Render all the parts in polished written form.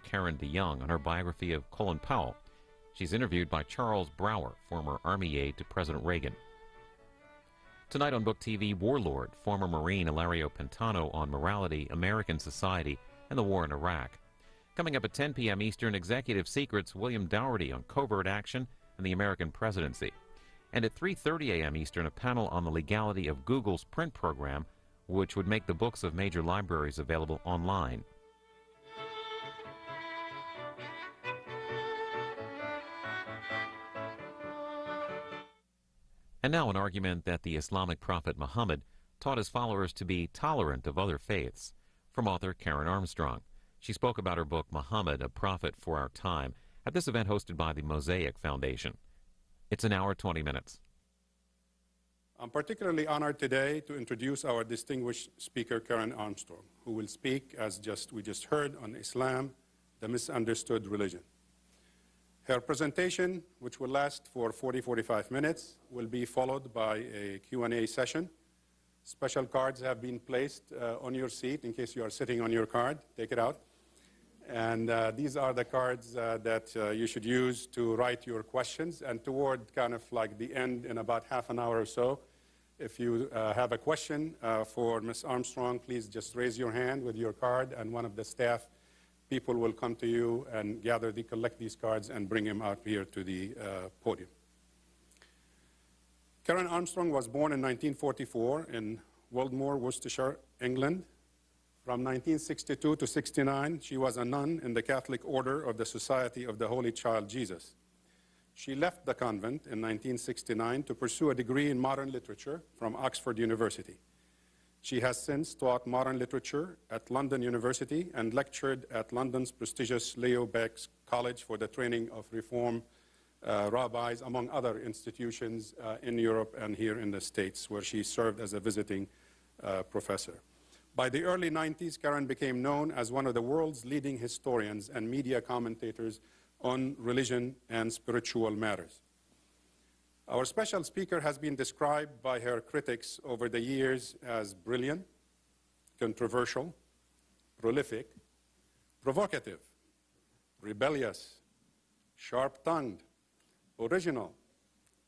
Karen DeYoung on her biography of Colin Powell. She's interviewed by Charles Brower, former Army aide to President Reagan. Tonight on Book TV, Warlord, former Marine Ilario Pintano on morality, American society, and the war in Iraq. Coming up at 10 p.m. Eastern, Executive Secrets, William Dougherty on covert action and the American presidency. And at 3:30 a.m. Eastern, a panel on the legality of Google's print program, which would make the books of major libraries available online. And now an argument that the Islamic prophet Muhammad taught his followers to be tolerant of other faiths, from author Karen Armstrong. She spoke about her book, Muhammad, A Prophet for Our Time, at this event hosted by the Mosaic Foundation. It's an hour, 20 minutes. I'm particularly honored today to introduce our distinguished speaker, Karen Armstrong, who will speak, as we just heard, on Islam, the misunderstood religion. Her presentation, which will last for 45 minutes, will be followed by a Q&A session. Special cards have been placed on your seat in case you are sitting on your card. Take it out. And these are the cards that you should use to write your questions. And toward kind of like the end, in about half an hour or so, if you have a question for Ms. Armstrong, please just raise your hand with your card, and one of the staff people will come to you and collect these cards and bring them out here to the podium. Karen Armstrong was born in 1944 in Wildmoor, Worcestershire, England. From 1962 to 69, she was a nun in the Catholic Order of the Society of the Holy Child Jesus. She left the convent in 1969 to pursue a degree in modern literature from Oxford University. She has since taught modern literature at London University and lectured at London's prestigious Leo Baeck's College for the Training of Reform Rabbis, among other institutions in Europe and here in the States, where she served as a visiting professor. By the early 90s, Karen became known as one of the world's leading historians and media commentators on religion and spiritual matters. Our special speaker has been described by her critics over the years as brilliant, controversial, prolific, provocative, rebellious, sharp-tongued, original,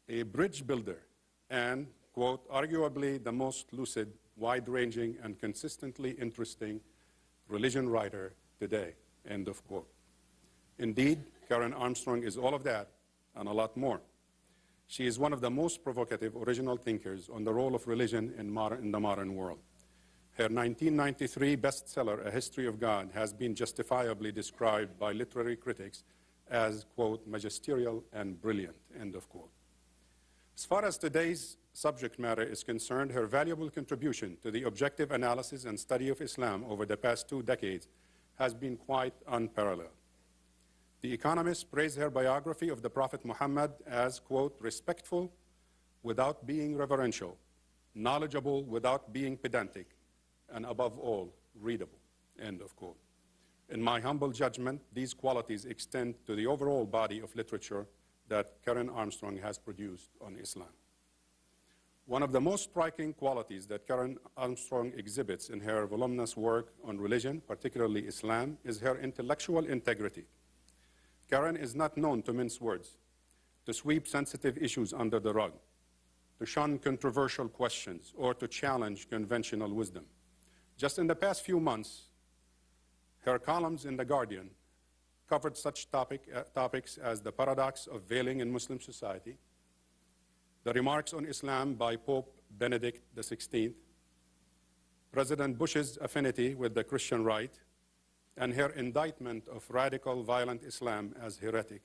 a bridge builder, and, quote, arguably the most lucid, wide-ranging, and consistently interesting religion writer today, end of quote. Indeed, Karen Armstrong is all of that and a lot more. She is one of the most provocative, original thinkers on the role of religion in the modern world. Her 1993 bestseller, A History of God, has been justifiably described by literary critics as, quote, magisterial and brilliant, end of quote. As far as today's subject matter is concerned, her valuable contribution to the objective analysis and study of Islam over the past 2 decades has been quite unparalleled. The Economist praised her biography of the Prophet Muhammad as, quote, respectful without being reverential, knowledgeable without being pedantic, and above all, readable, end of quote. In my humble judgment, these qualities extend to the overall body of literature that Karen Armstrong has produced on Islam. One of the most striking qualities that Karen Armstrong exhibits in her voluminous work on religion, particularly Islam, is her intellectual integrity. Karen is not known to mince words, to sweep sensitive issues under the rug, to shun controversial questions, or to challenge conventional wisdom. Just in the past few months, her columns in The Guardian covered such topics as the paradox of veiling in Muslim society, the remarks on Islam by Pope Benedict XVI, President Bush's affinity with the Christian right, and her indictment of radical violent Islam as heretic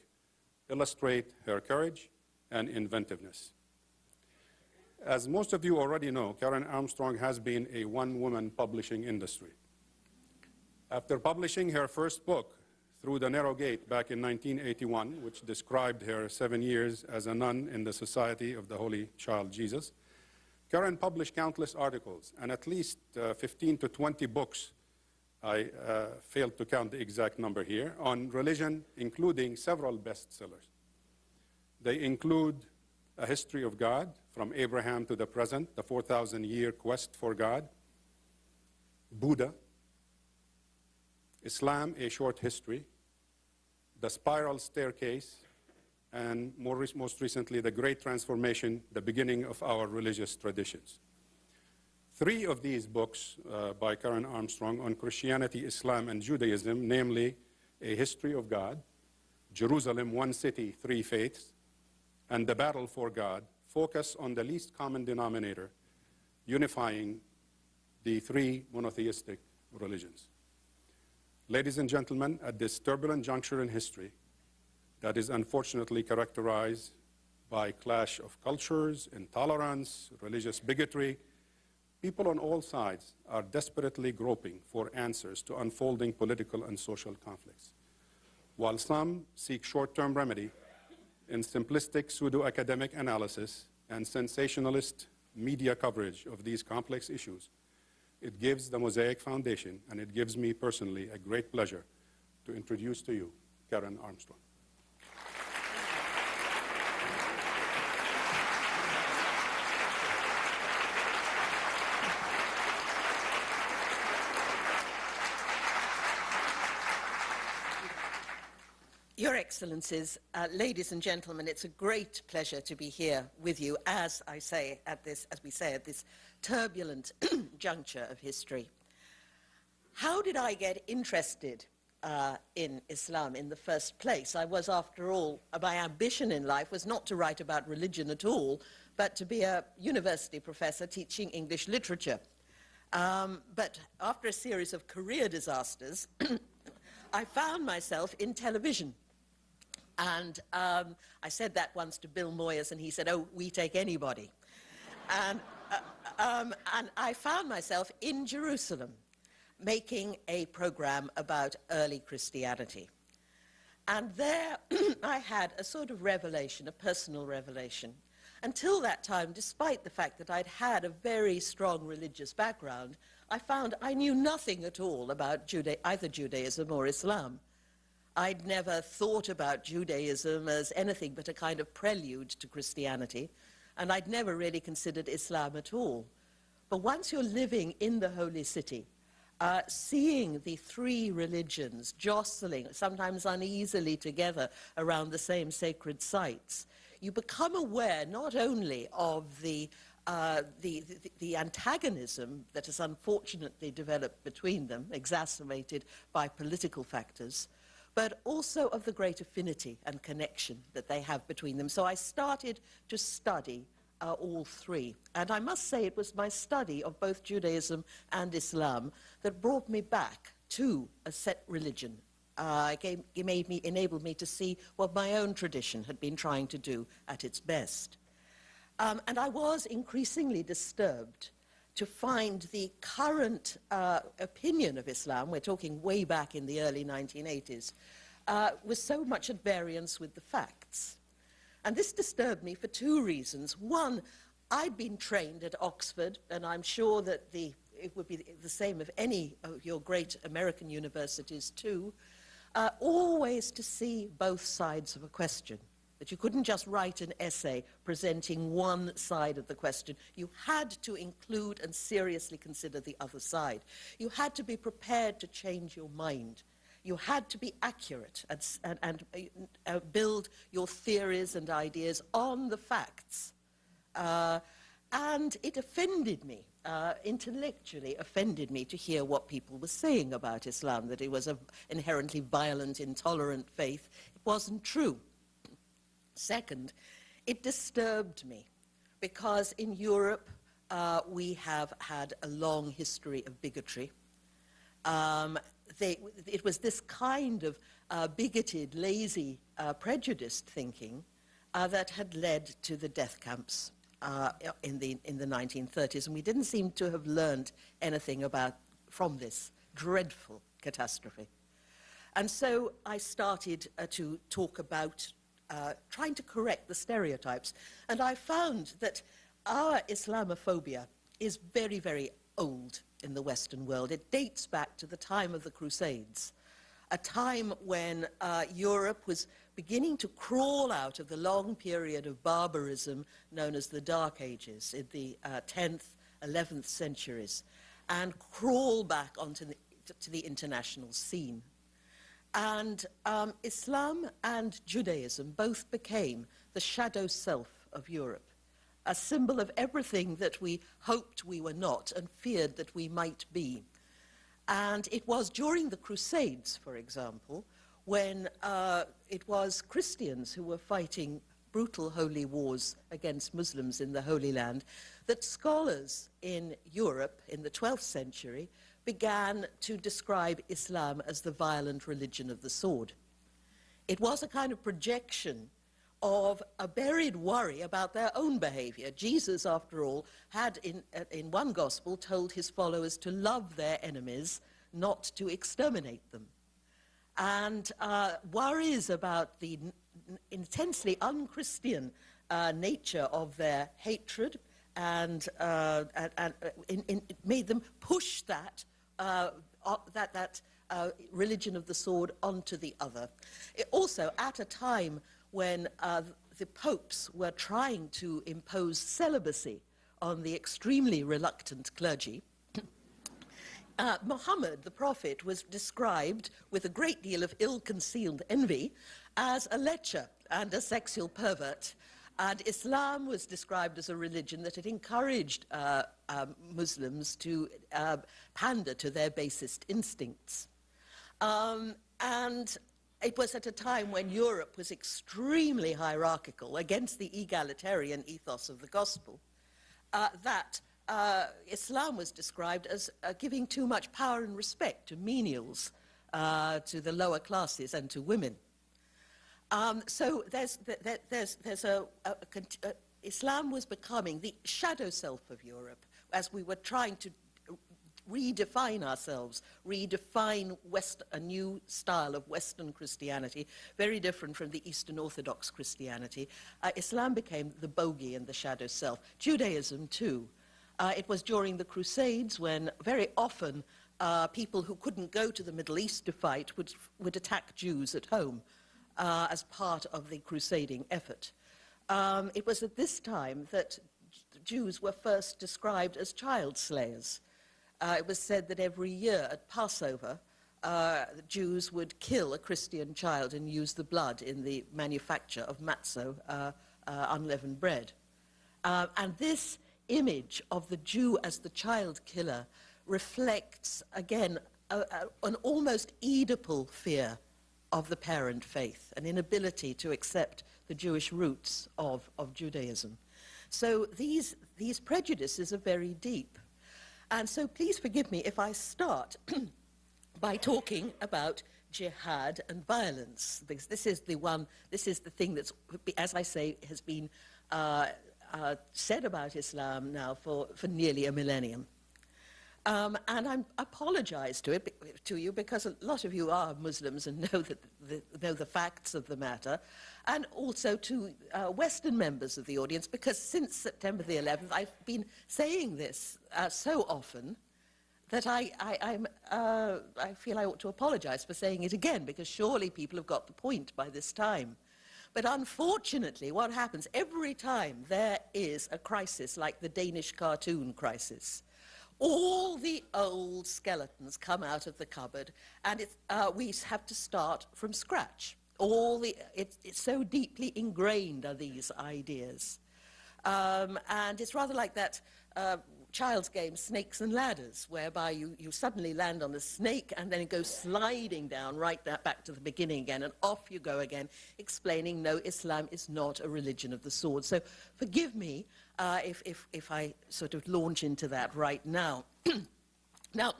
illustrate her courage and inventiveness. As most of you already know, Karen Armstrong has been a one-woman publishing industry. After publishing her first book, Through the Narrow Gate, back in 1981, which described her 7 years as a nun in the Society of the Holy Child Jesus, Karen published countless articles and at least 15 to 20 books, I failed to count the exact number here, on religion, including several bestsellers. They include A History of God, From Abraham to the Present, The 4,000-Year Quest for God, Buddha, Islam, A Short History, the spiral staircase, and most recently, the Great Transformation, the beginning of our religious traditions. 3 of these books by Karen Armstrong on Christianity, Islam, and Judaism, namely A History of God, Jerusalem, One City, Three Faiths, and The Battle for God, focus on the least common denominator, unifying the 3 monotheistic religions. Ladies and gentlemen, at this turbulent juncture in history that is unfortunately characterized by clash of cultures, intolerance, religious bigotry, people on all sides are desperately groping for answers to unfolding political and social conflicts. While some seek short-term remedy in simplistic pseudo-academic analysis and sensationalist media coverage of these complex issues, it gives the Mosaic Foundation, and it gives me personally a great pleasure to introduce to you Karen Armstrong. Your Excellencies, ladies and gentlemen, it's a great pleasure to be here with you, as we say at this turbulent juncture of history. How did I get interested in Islam in the first place? I was, after all, my ambition in life was not to write about religion at all, but to be a university professor teaching English literature. But after a series of career disasters, I found myself in television. And I said that once to Bill Moyers, and he said, "Oh, we take anybody." And I found myself in Jerusalem making a program about early Christianity. And there I had a sort of revelation, a personal revelation. Until that time, despite the fact that I'd had a very strong religious background, I found I knew nothing at all about either Judaism or Islam. I'd never thought about Judaism as anything but a kind of prelude to Christianity, and I'd never really considered Islam at all. But once you're living in the Holy City, seeing the 3 religions jostling, sometimes uneasily together around the same sacred sites, you become aware not only of the antagonism that has unfortunately developed between them, exacerbated by political factors, but also of the great affinity and connection that they have between them. So I started to study all 3. And I must say it was my study of both Judaism and Islam that brought me back to a set religion. Enabled me to see what my own tradition had been trying to do at its best. And I was increasingly disturbed to find the current opinion of Islam, we're talking way back in the early 1980s, was so much at variance with the facts. And this disturbed me for 2 reasons. One, I'd been trained at Oxford, and I'm sure that it would be the same of any of your great American universities too, always to see both sides of a question. That you couldn't just write an essay presenting one side of the question. You had to include and seriously consider the other side. You had to be prepared to change your mind. You had to be accurate and build your theories and ideas on the facts. And it offended me, intellectually offended me, to hear what people were saying about Islam, that it was an inherently violent, intolerant faith. It wasn't true. Second, it disturbed me because in Europe we have had a long history of bigotry. It was this kind of bigoted, lazy, prejudiced thinking that had led to the death camps in the 1930s, and we didn't seem to have learned anything from this dreadful catastrophe. And so I started to talk about trying to correct the stereotypes. And I found that our Islamophobia is very, very old in the Western world. It dates back to the time of the Crusades, a time when Europe was beginning to crawl out of the long period of barbarism known as the Dark Ages in the 10th, 11th centuries, and crawl back onto the international scene. And Islam and Judaism both became the shadow self of Europe, a symbol of everything that we hoped we were not and feared that we might be. And it was during the Crusades, for example, when it was Christians who were fighting brutal holy wars against Muslims in the Holy Land, that scholars in Europe in the 12th century began to describe Islam as the violent religion of the sword. It was a kind of projection of a buried worry about their own behavior. Jesus, after all, had in one gospel told his followers to love their enemies, not to exterminate them. And worries about the intensely un-Christian nature of their hatred and it made them push that religion of the sword onto the other. Also, at a time when the popes were trying to impose celibacy on the extremely reluctant clergy, Muhammad, the prophet, was described with a great deal of ill-concealed envy as a lecher and a sexual pervert. And Islam was described as a religion that had encouraged Muslims to pander to their basest instincts. And it was at a time when Europe was extremely hierarchical against the egalitarian ethos of the gospel, that Islam was described as giving too much power and respect to menials, to the lower classes and to women. So Islam was becoming the shadow self of Europe as we were trying to redefine ourselves, redefine a new style of Western Christianity, very different from the Eastern Orthodox Christianity. Islam became the bogey and the shadow self. Judaism, too. It was during the Crusades when very often people who couldn't go to the Middle East to fight would attack Jews at home as part of the crusading effort. It was at this time that Jews were first described as child slayers. It was said that every year at Passover, the Jews would kill a Christian child and use the blood in the manufacture of matzo, unleavened bread. And this image of the Jew as the child killer reflects, again, an almost Oedipal fear of the parent faith, an inability to accept the Jewish roots of Judaism. So these prejudices are very deep. And so please forgive me if I start by talking about jihad and violence, because this is the thing that's, as I say, has been said about Islam now for nearly a millennium. And I apologize to you because a lot of you are Muslims and know the facts of the matter, and also to Western members of the audience, because since September the 11th I've been saying this so often that I feel I ought to apologize for saying it again, because surely people have got the point by this time. But unfortunately, what happens every time there is a crisis like the Danish cartoon crisis, all the old skeletons come out of the cupboard, and we have to start from scratch. It's so deeply ingrained are these ideas. And it's rather like that child's game, Snakes and Ladders, whereby you suddenly land on a snake and then it goes sliding down right back to the beginning again, and off you go again, explaining, no, Islam is not a religion of the sword. So forgive me if I sort of launch into that right now. Now,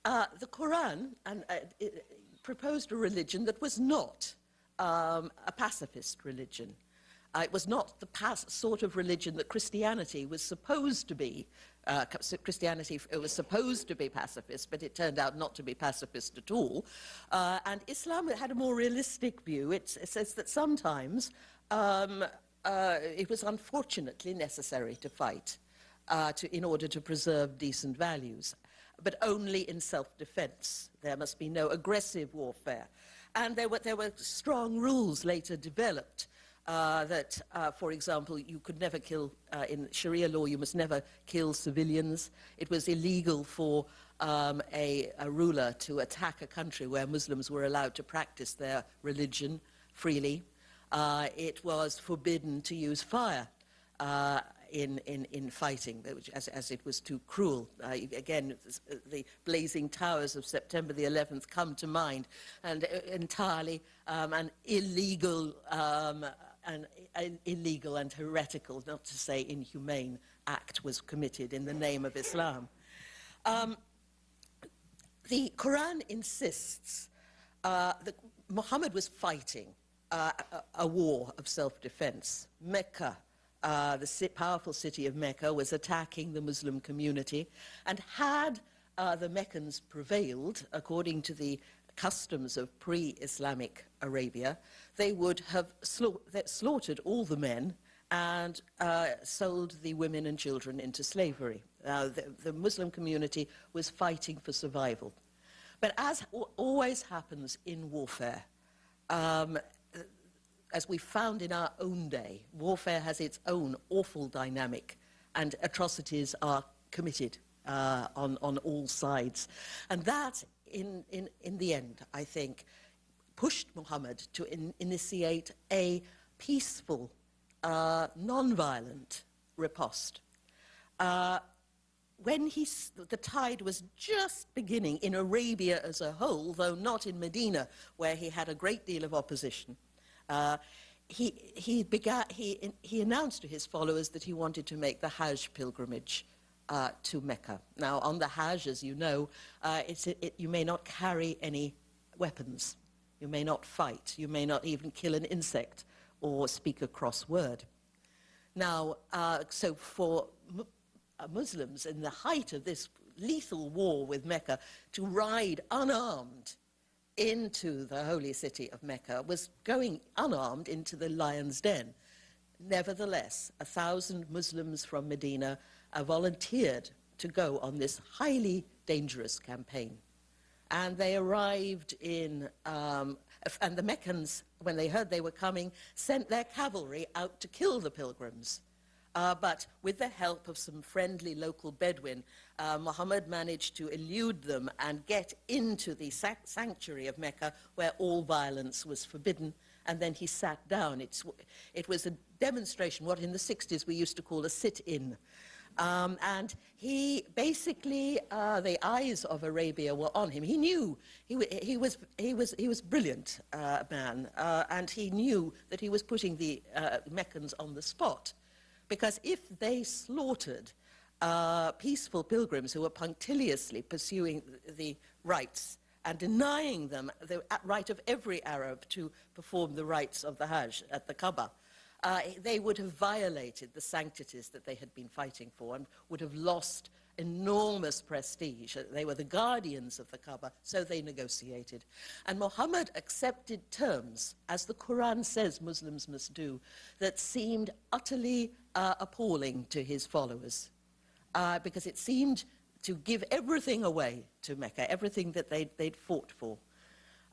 the Quran proposed a religion that was not a pacifist religion. It was not the sort of religion that Christianity was supposed to be. Christianity was supposed to be pacifist, but it turned out not to be pacifist at all. And Islam had a more realistic view. It says that sometimes it was unfortunately necessary to fight in order to preserve decent values, but only in self-defense. There must be no aggressive warfare. And there were strong rules later developed for example, you could never kill, in Sharia law, you must never kill civilians. It was illegal for a ruler to attack a country where Muslims were allowed to practice their religion freely. It was forbidden to use fire in fighting, as it was too cruel. Again, the blazing towers of September the 11th come to mind, and entirely an illegal and heretical, not to say inhumane, act was committed in the name of Islam. The Quran insists that Muhammad was fighting a war of self-defense. Mecca, the powerful city of Mecca, was attacking the Muslim community, and had the Meccans prevailed, according to the customs of pre-Islamic Arabia, they would have slaughtered all the men and sold the women and children into slavery. The Muslim community was fighting for survival. But as always happens in warfare, as we found in our own day, warfare has its own awful dynamic, and atrocities are committed on all sides. And that, in the end, I think, pushed Muhammad to initiate a peaceful, non-violent riposte. When the tide was just beginning in Arabia as a whole, though not in Medina, where he had a great deal of opposition, he announced to his followers that he wanted to make the Hajj pilgrimage to Mecca. Now, on the Hajj, as you know, you may not carry any weapons. You may not fight. You may not even kill an insect or speak a cross word. Now, so for Muslims in the height of this lethal war with Mecca, to ride unarmed into the holy city of Mecca was going unarmed into the lion's den. Nevertheless, 1,000 Muslims from Medina volunteered to go on this highly dangerous campaign. And they arrived in, and the Meccans, when they heard they were coming, sent their cavalry out to kill the pilgrims. But with the help of some friendly local Bedouin, Muhammad managed to elude them and get into the sanctuary of Mecca, where all violence was forbidden, and then he sat down. It was a demonstration, what in the 60s we used to call a sit-in. And he basically, the eyes of Arabia were on him. He knew he was brilliant man, and he knew that he was putting the Meccans on the spot. Because if they slaughtered peaceful pilgrims who were punctiliously pursuing the rites and denying them the right of every Arab to perform the rites of the Hajj at the Kaaba, they would have violated the sanctities that they had been fighting for and would have lost enormous prestige. They were the guardians of the Kaaba, so they negotiated. And Muhammad accepted terms, as the Quran says Muslims must do, that seemed utterly appalling to his followers, because it seemed to give everything away to Mecca, everything that they'd fought for.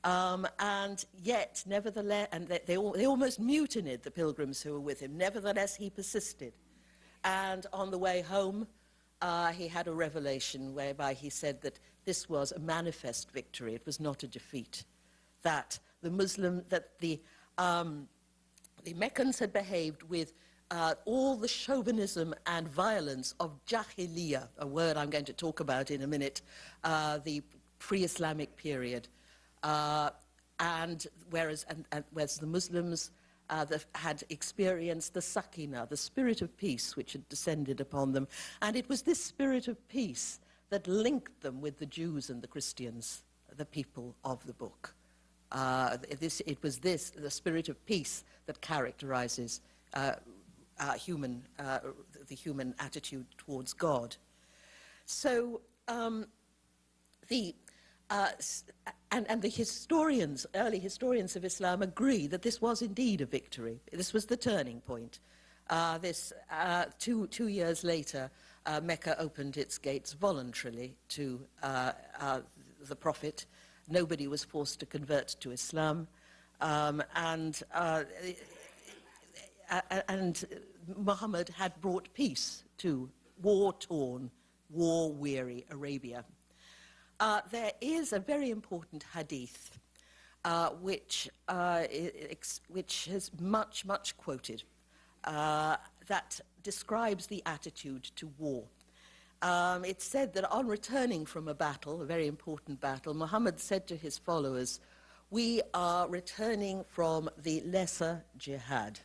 And yet, nevertheless, and they almost mutinied, the pilgrims who were with him. Nevertheless, he persisted. And on the way home, he had a revelation whereby he said that this was a manifest victory. It was not a defeat. That the Meccans had behaved with all the chauvinism and violence of Jahiliyyah, a word I'm going to talk about in a minute, the pre-Islamic period. Whereas the Muslims that had experienced the Sakina, the spirit of peace, which had descended upon them. And it was this spirit of peace that linked them with the Jews and the Christians, the people of the book. It was the spirit of peace that characterizes the human attitude towards God. So the historians, early historians of Islam, agree that this was indeed a victory. This was the turning point. Two years later, Mecca opened its gates voluntarily to the Prophet. Nobody was forced to convert to Islam. and Muhammad had brought peace to war-torn, war-weary Arabia. There is a very important hadith which is much quoted that describes the attitude to war. It's said that on returning from a battle, a very important battle, Muhammad said to his followers, "We are returning from the lesser jihad,"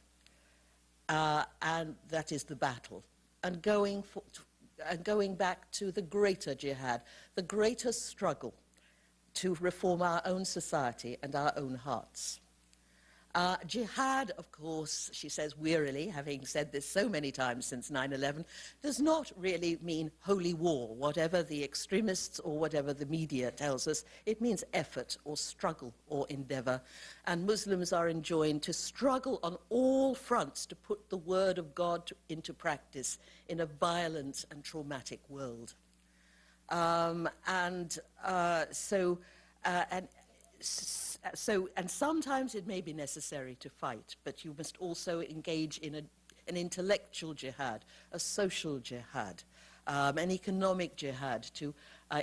and that is the battle, and going back to the greater jihad, the greater struggle to reform our own society and our own hearts. Jihad, of course, she says wearily, having said this so many times since 9/11, does not really mean holy war, whatever the extremists or whatever the media tells us. It means effort or struggle or endeavor. And Muslims are enjoined to struggle on all fronts to put the word of God into practice in a violent and traumatic world. And sometimes it may be necessary to fight, but you must also engage in an intellectual jihad, a social jihad, an economic jihad to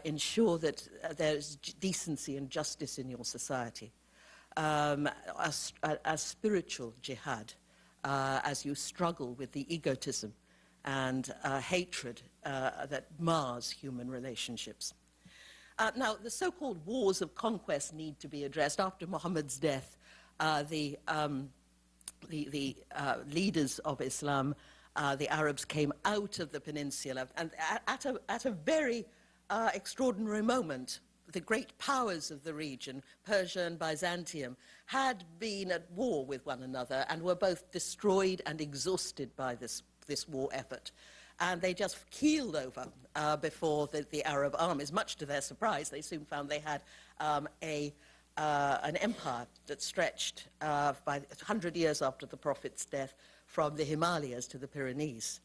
ensure that there's decency and justice in your society, a spiritual jihad as you struggle with the egotism and hatred that mars human relationships. Now, the so-called wars of conquest need to be addressed. After Muhammad's death, the leaders of Islam, the Arabs, came out of the peninsula, and at a very extraordinary moment, the great powers of the region, Persia and Byzantium, had been at war with one another and were both destroyed and exhausted by this war effort. And they just keeled over before the Arab armies. Much to their surprise, they soon found they had an empire that stretched by 100 years after the Prophet's death from the Himalayas to the Pyrenees.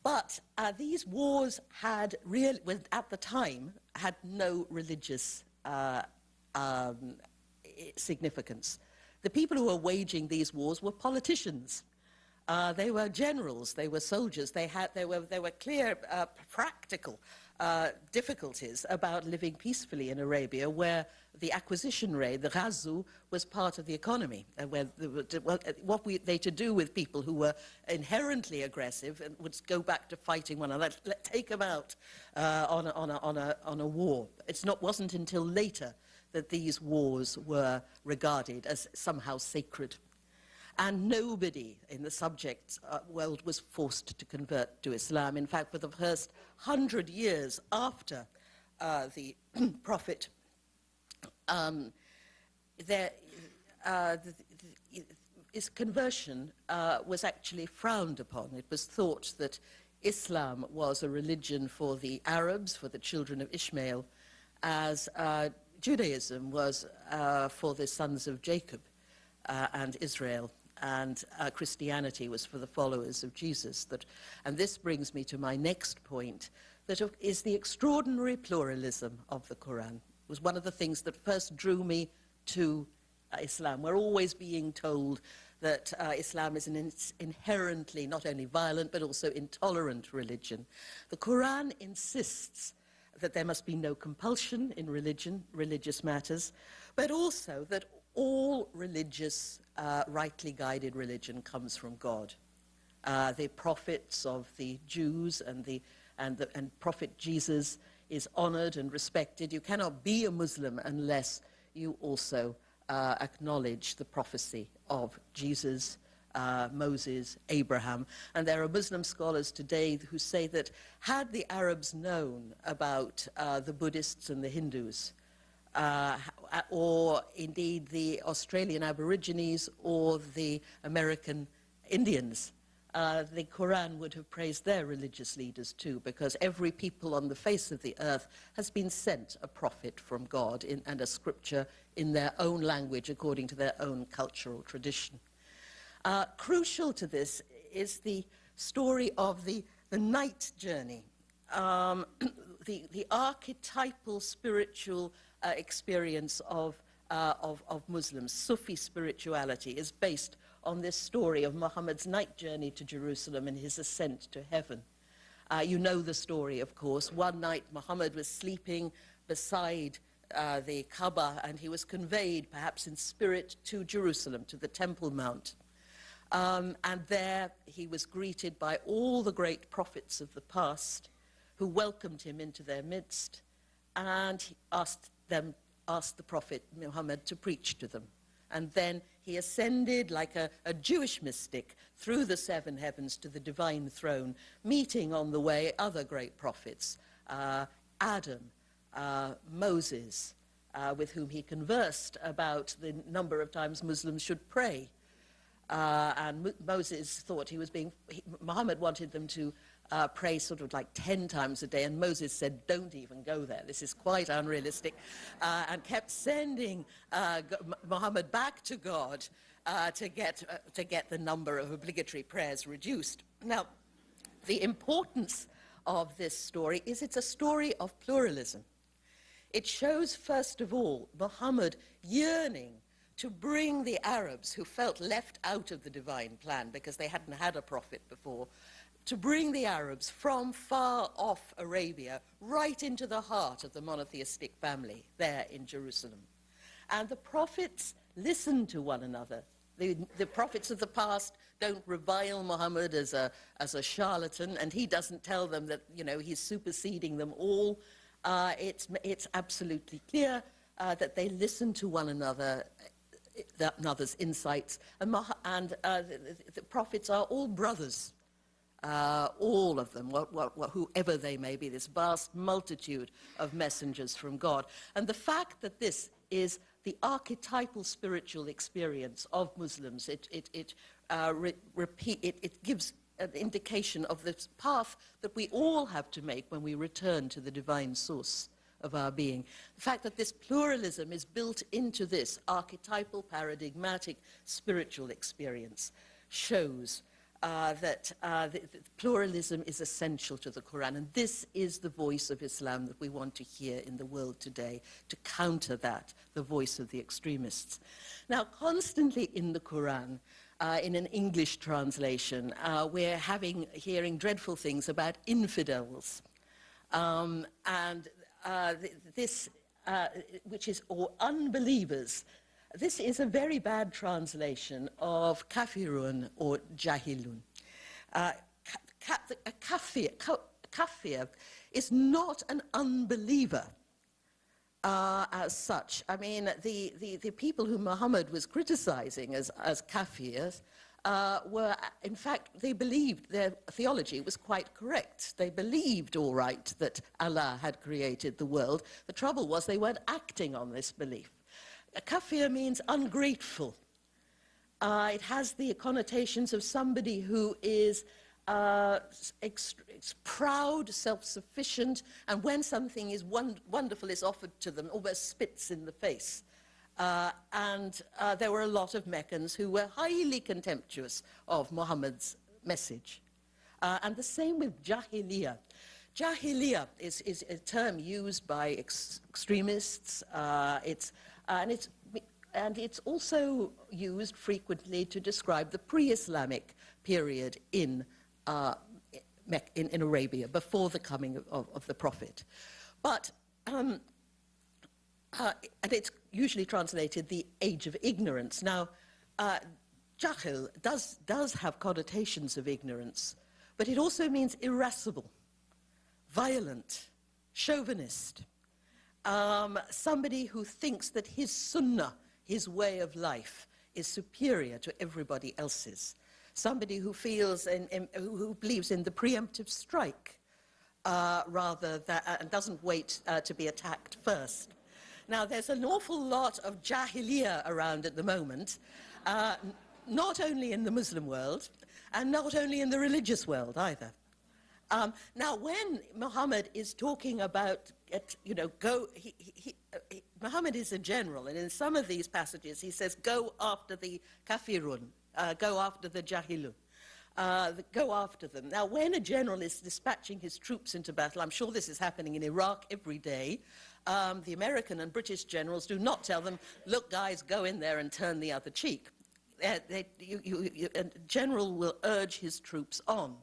But these wars at the time, had no religious significance. The people who were waging these wars were politicians. They were generals, they were soldiers, there were clear practical difficulties about living peacefully in Arabia, where the acquisition raid, the ghazu, was part of the economy, and what were they to do with people who were inherently aggressive and would go back to fighting one another? Let's take them out on a war. Wasn't until later that these wars were regarded as somehow sacred. And nobody in the subject world was forced to convert to Islam. In fact, for the first 100 years after the Prophet, his conversion was actually frowned upon. It was thought that Islam was a religion for the Arabs, for the children of Ishmael, as Judaism was for the sons of Jacob and Israel. And Christianity was for the followers of Jesus. And this brings me to my next point, that is the extraordinary pluralism of the Quran. It was one of the things that first drew me to Islam. We're always being told that Islam is an inherently not only violent but also intolerant religion. The Quran insists that there must be no compulsion in religious matters, but also that all religious, rightly guided religion comes from God. The prophets of the Jews and Prophet Jesus is honored and respected. You cannot be a Muslim unless you also acknowledge the prophecy of Jesus, Moses, Abraham. And there are Muslim scholars today who say that had the Arabs known about the Buddhists and the Hindus, or indeed the Australian Aborigines or the American Indians, the Quran would have praised their religious leaders too, because every people on the face of the earth has been sent a prophet from God and a scripture in their own language according to their own cultural tradition. Crucial to this is the story of the night journey, the archetypal spiritual experience of of Muslims. Sufi spirituality is based on this story of Muhammad's night journey to Jerusalem and his ascent to heaven. You know the story, of course. One night, Muhammad was sleeping beside the Kaaba, and he was conveyed, perhaps in spirit, to Jerusalem, to the Temple Mount. And there he was greeted by all the great prophets of the past who welcomed him into their midst, and he asked the Prophet Muhammad to preach to them. And then he ascended like a Jewish mystic through the seven heavens to the divine throne, meeting on the way other great prophets, Adam, Moses, with whom he conversed about the number of times Muslims should pray. And Moses thought Muhammad wanted them to pray sort of like 10 times a day, and Moses said, don't even go there, this is quite unrealistic, and kept sending Muhammad back to God to get the number of obligatory prayers reduced. Now, the importance of this story is it's a story of pluralism. It shows, first of all, Muhammad yearning to bring the Arabs who felt left out of the divine plan because they hadn't had a prophet before, to bring the Arabs from far off Arabia right into the heart of the monotheistic family there in Jerusalem. And the prophets listened to one another. The prophets of the past don't revile Muhammad as a charlatan, and he doesn't tell them that, you know, he's superseding them all. It's absolutely clear that they listen to one another, another's insights, and the prophets are all brothers. All of them, whoever they may be, this vast multitude of messengers from God. And the fact that this is the archetypal spiritual experience of Muslims, it gives an indication of the path that we all have to make when we return to the divine source of our being. The fact that this pluralism is built into this archetypal, paradigmatic, spiritual experience shows that pluralism is essential to the Quran, and this is the voice of Islam that we want to hear in the world today, to counter that, the voice of the extremists. Now, constantly in the Quran, in an English translation, we're hearing dreadful things about infidels, or unbelievers. This is a very bad translation of kafirun or jahilun. Kafir is not an unbeliever as such. I mean, the people whom Muhammad was criticizing as kafirs were, in fact, they believed their theology was quite correct. They believed, all right, that Allah had created the world. The trouble was they weren't acting on this belief. Kafir means ungrateful. It has the connotations of somebody who is proud, self-sufficient, and when something is wonderful is offered to them, almost spits in the face. There were a lot of Meccans who were highly contemptuous of Muhammad's message. And the same with Jahiliyyah. Jahiliyyah is a term used by extremists. And it's also used frequently to describe the pre-Islamic period in Arabia, before the coming of the Prophet. And it's usually translated the age of ignorance. Now, Jahil does have connotations of ignorance, but it also means irascible, violent, chauvinist. Somebody who thinks that his sunnah, his way of life, is superior to everybody else's. Somebody who feels who believes in the preemptive strike and doesn't wait to be attacked first. Now, there's an awful lot of jahiliyyah around at the moment, not only in the Muslim world, and not only in the religious world either. Now, when Muhammad is talking about, Muhammad is a general, and in some of these passages he says, go after the kafirun, go after the jahilun, go after them. Now, when a general is dispatching his troops into battle, I'm sure this is happening in Iraq every day, the American and British generals do not tell them, look, guys, go in there and turn the other cheek. A general will urge his troops on.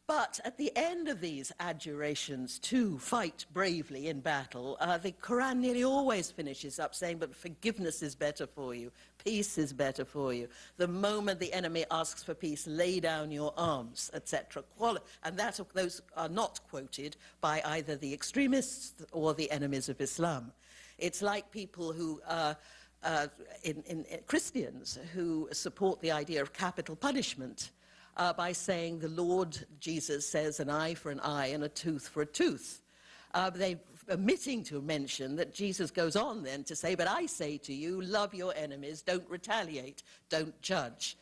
But at the end of these adjurations to fight bravely in battle, the Quran nearly always finishes up saying, but forgiveness is better for you, peace is better for you. The moment the enemy asks for peace, lay down your arms, etc. And those are not quoted by either the extremists or the enemies of Islam. It's like people who, Christians who support the idea of capital punishment, by saying the Lord Jesus says an eye for an eye and a tooth for a tooth. They're omitting to mention that Jesus goes on then to say, but I say to you, love your enemies, don't retaliate, don't judge.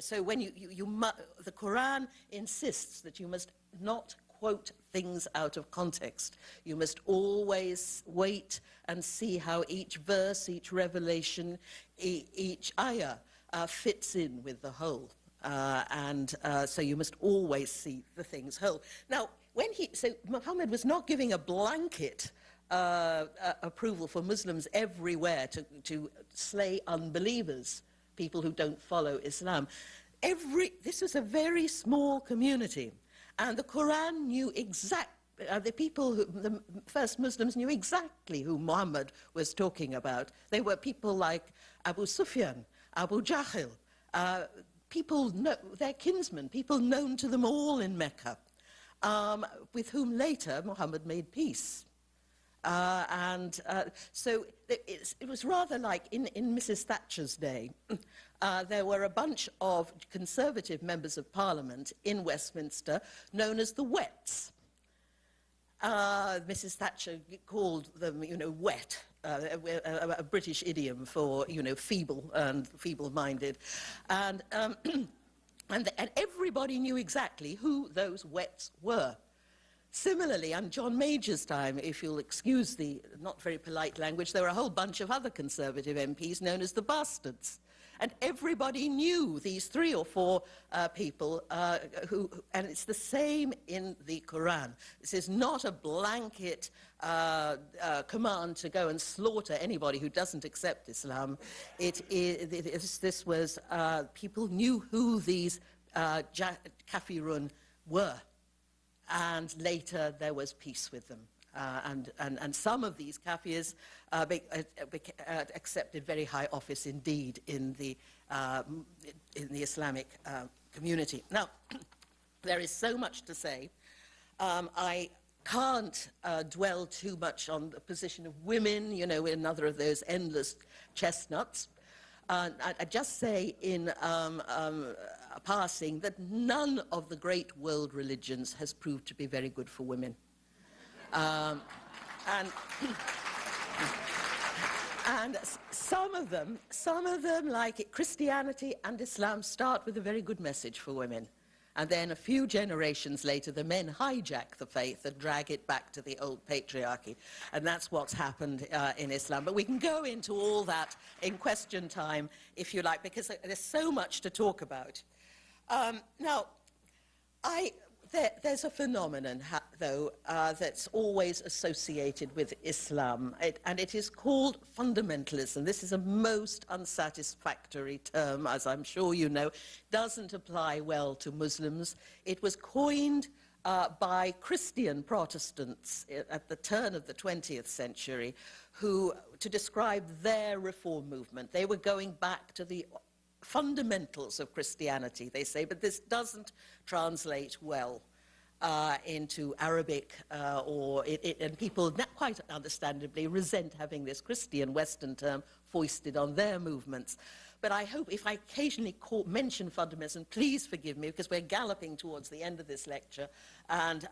So when the Quran insists that you must not quote things out of context. You must always wait and see how each verse, each revelation, each ayah fits in with the whole. So you must always see the things whole. Now, so Muhammad was not giving a blanket approval for Muslims everywhere to slay unbelievers, people who don't follow Islam. This was a very small community, and the Quran knew the first Muslims knew exactly who Muhammad was talking about. They were people like Abu Sufyan, Abu Jahl, their kinsmen, people known to them all in Mecca, with whom later Muhammad made peace. So it was rather like in Mrs. Thatcher's day, there were a bunch of Conservative members of Parliament in Westminster known as the Wets. Mrs. Thatcher called them, wet. A British idiom for, feeble and feeble-minded. And everybody knew exactly who those Wets were. Similarly, on John Major's time, if you'll excuse the not very polite language, there were a whole bunch of other Conservative MPs known as the Bastards. And everybody knew these 3 or 4 people and it's the same in the Quran. This is not a blanket command to go and slaughter anybody who doesn't accept Islam. This was, people knew who these kafirun were. And later there was peace with them. And some of these kafirs accepted very high office indeed in the Islamic community. Now, there is so much to say. I can't dwell too much on the position of women, another of those endless chestnuts. I just say in passing that none of the great world religions has proved to be very good for women. And some of them, like Christianity and Islam, start with a very good message for women. And then a few generations later, the men hijack the faith and drag it back to the old patriarchy. And that's what's happened in Islam. But we can go into all that in question time, if you like, because there's so much to talk about. Now, there's a phenomenon, though, that's always associated with Islam, and it is called fundamentalism. This is a most unsatisfactory term, as I'm sure you know. Doesn't apply well to Muslims. It was coined by Christian Protestants at the turn of the 20th century, to describe their reform movement. They were going back to the fundamentals of Christianity, they say, but this doesn't translate well into Arabic, and people, quite understandably, resent having this Christian Western term foisted on their movements. But I hope, if I occasionally mention fundamentalism, please forgive me, because we're galloping towards the end of this lecture, and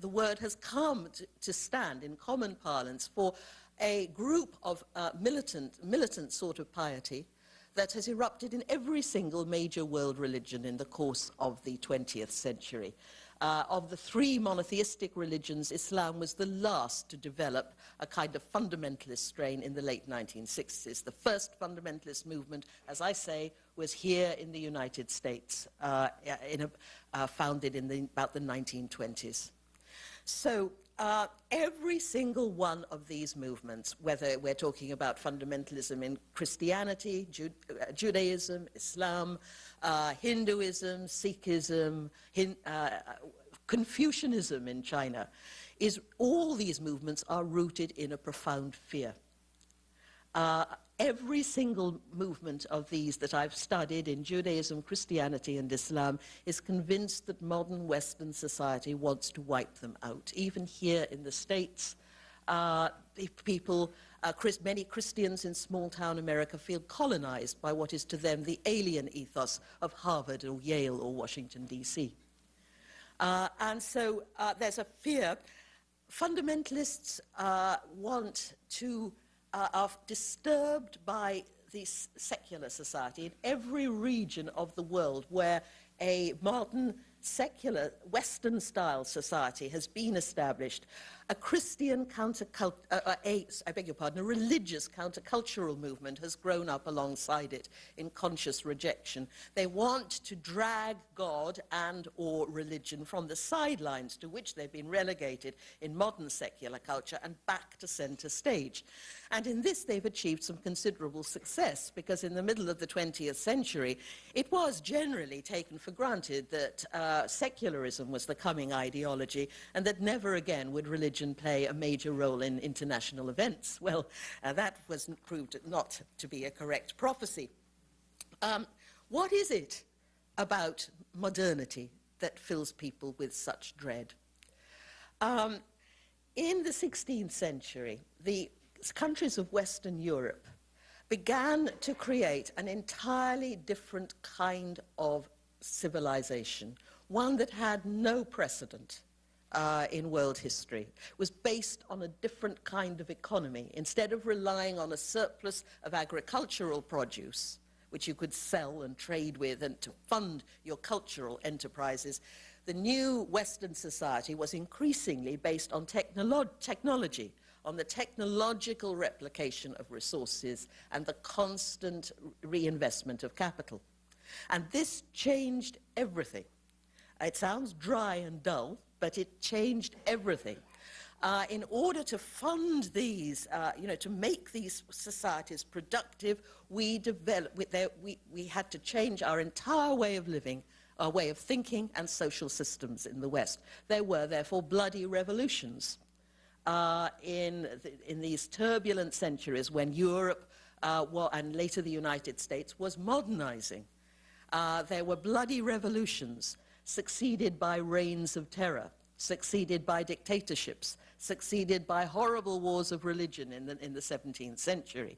the word has come to stand in common parlance for a group of militant sort of piety that has erupted in every single major world religion in the course of the 20th century. Of the 3 monotheistic religions, Islam was the last to develop a kind of fundamentalist strain in the late 1960s. The first fundamentalist movement, as I say, was here in the United States, founded in about the 1920s. So every single one of these movements, whether we're talking about fundamentalism in Christianity, Judaism, Islam, Hinduism, Sikhism, Confucianism in China, all these movements are rooted in a profound fear. Every single movement of these that I've studied in Judaism, Christianity, and Islam is convinced that modern Western society wants to wipe them out. Even here in the States, many Christians in small-town America feel colonized by what is to them the alien ethos of Harvard or Yale or Washington, D.C. And so there's a fear. Fundamentalists are disturbed by this secular society in every region of the world where a modern, secular, Western-style society has been established. A Christian a religious countercultural movement has grown up alongside it in conscious rejection. They want to drag God and or religion from the sidelines to which they've been relegated in modern secular culture and back to center stage. And in this they've achieved some considerable success, because in the middle of the 20th century it was generally taken for granted that secularism was the coming ideology and that never again would religion play a major role in international events. Well, that was proved not to be a correct prophecy. What is it about modernity that fills people with such dread? In the 16th century, the countries of Western Europe began to create an entirely different kind of civilization, one that had no precedent in world history. It was based on a different kind of economy. Instead of relying on a surplus of agricultural produce, which you could sell and trade with and to fund your cultural enterprises, the new Western society was increasingly based on technology, on the technological replication of resources and the constant reinvestment of capital. And this changed everything. It sounds dry and dull, but it changed everything. In order to fund these, to make these societies productive, we had to change our entire way of living, our way of thinking and social systems in the West. There were, therefore, bloody revolutions in these turbulent centuries when Europe, and later the United States, was modernizing. There were bloody revolutions, succeeded by reigns of terror, succeeded by dictatorships, succeeded by horrible wars of religion in the 17th century.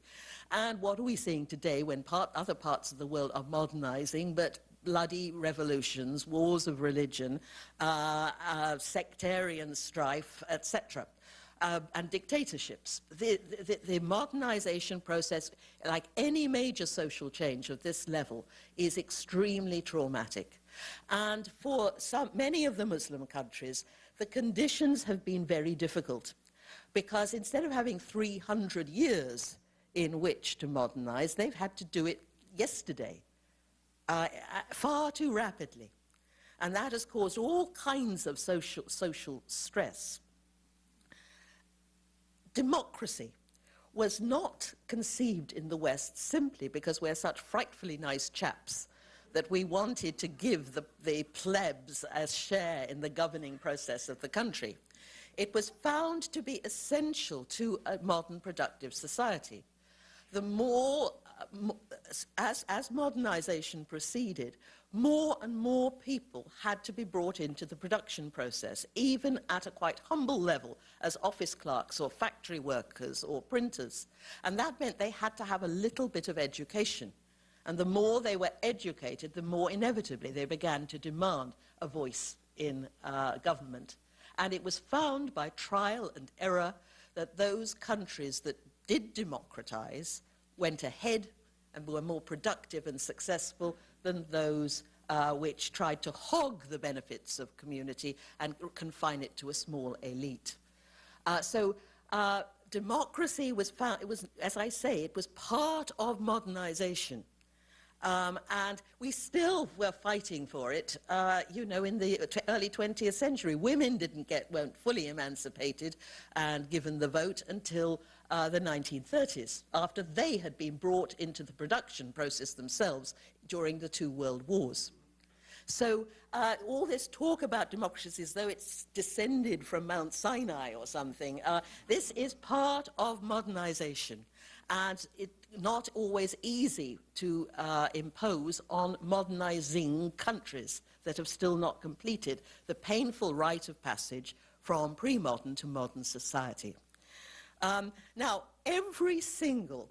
And what are we seeing today when other parts of the world are modernizing, but bloody revolutions, wars of religion, sectarian strife, etc., and dictatorships. The modernization process, like any major social change of this level, is extremely traumatic. And for many of the Muslim countries, the conditions have been very difficult, because instead of having 300 years in which to modernize, they've had to do it yesterday, far too rapidly. And that has caused all kinds of social stress. Democracy was not conceived in the West simply because we're such frightfully nice chaps that we wanted to give the plebs a share in the governing process of the country. It was found to be essential to a modern productive society. The more, as modernization proceeded, more and more people had to be brought into the production process, even at a quite humble level, as office clerks or factory workers or printers. And that meant they had to have a little bit of education. And the more they were educated, the more inevitably they began to demand a voice in government. And it was found by trial and error that those countries that did democratize went ahead and were more productive and successful than those which tried to hog the benefits of community and confine it to a small elite. Democracy was found, as I say, it was part of modernization. And we still were fighting for it, you know, in the early 20th century. Women weren't fully emancipated and given the vote until the 1930s, after they had been brought into the production process themselves during the two world wars. So all this talk about democracy as though it's descended from Mount Sinai or something, this is part of modernization. And it's not always easy to impose on modernizing countries that have still not completed the painful rite of passage from pre-modern to modern society. Now, every single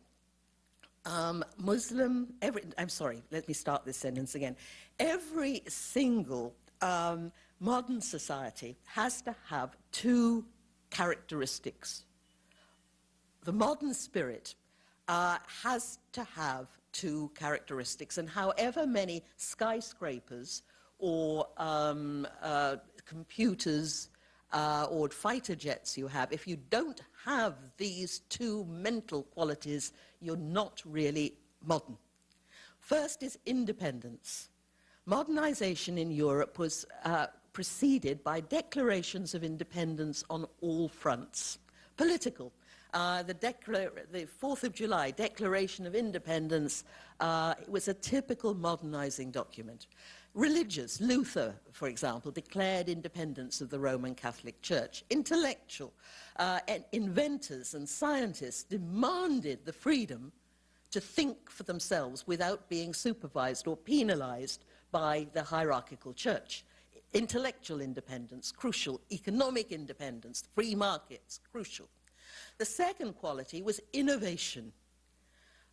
Muslim, I'm sorry, let me start this sentence again. Every single modern society has to have two characteristics. The modern spirit has to have two characteristics, and however many skyscrapers or computers or fighter jets you have, if you don't have these two mental qualities, you're not really modern. First is independence. Modernization in Europe was preceded by declarations of independence on all fronts. Political. The 4th of July Declaration of Independence was a typical modernizing document. Religious, Luther, for example, declared independence of the Roman Catholic Church. Intellectual, and inventors and scientists demanded the freedom to think for themselves without being supervised or penalized by the hierarchical church. Intellectual independence, crucial. Economic independence, free markets, crucial. The second quality was innovation.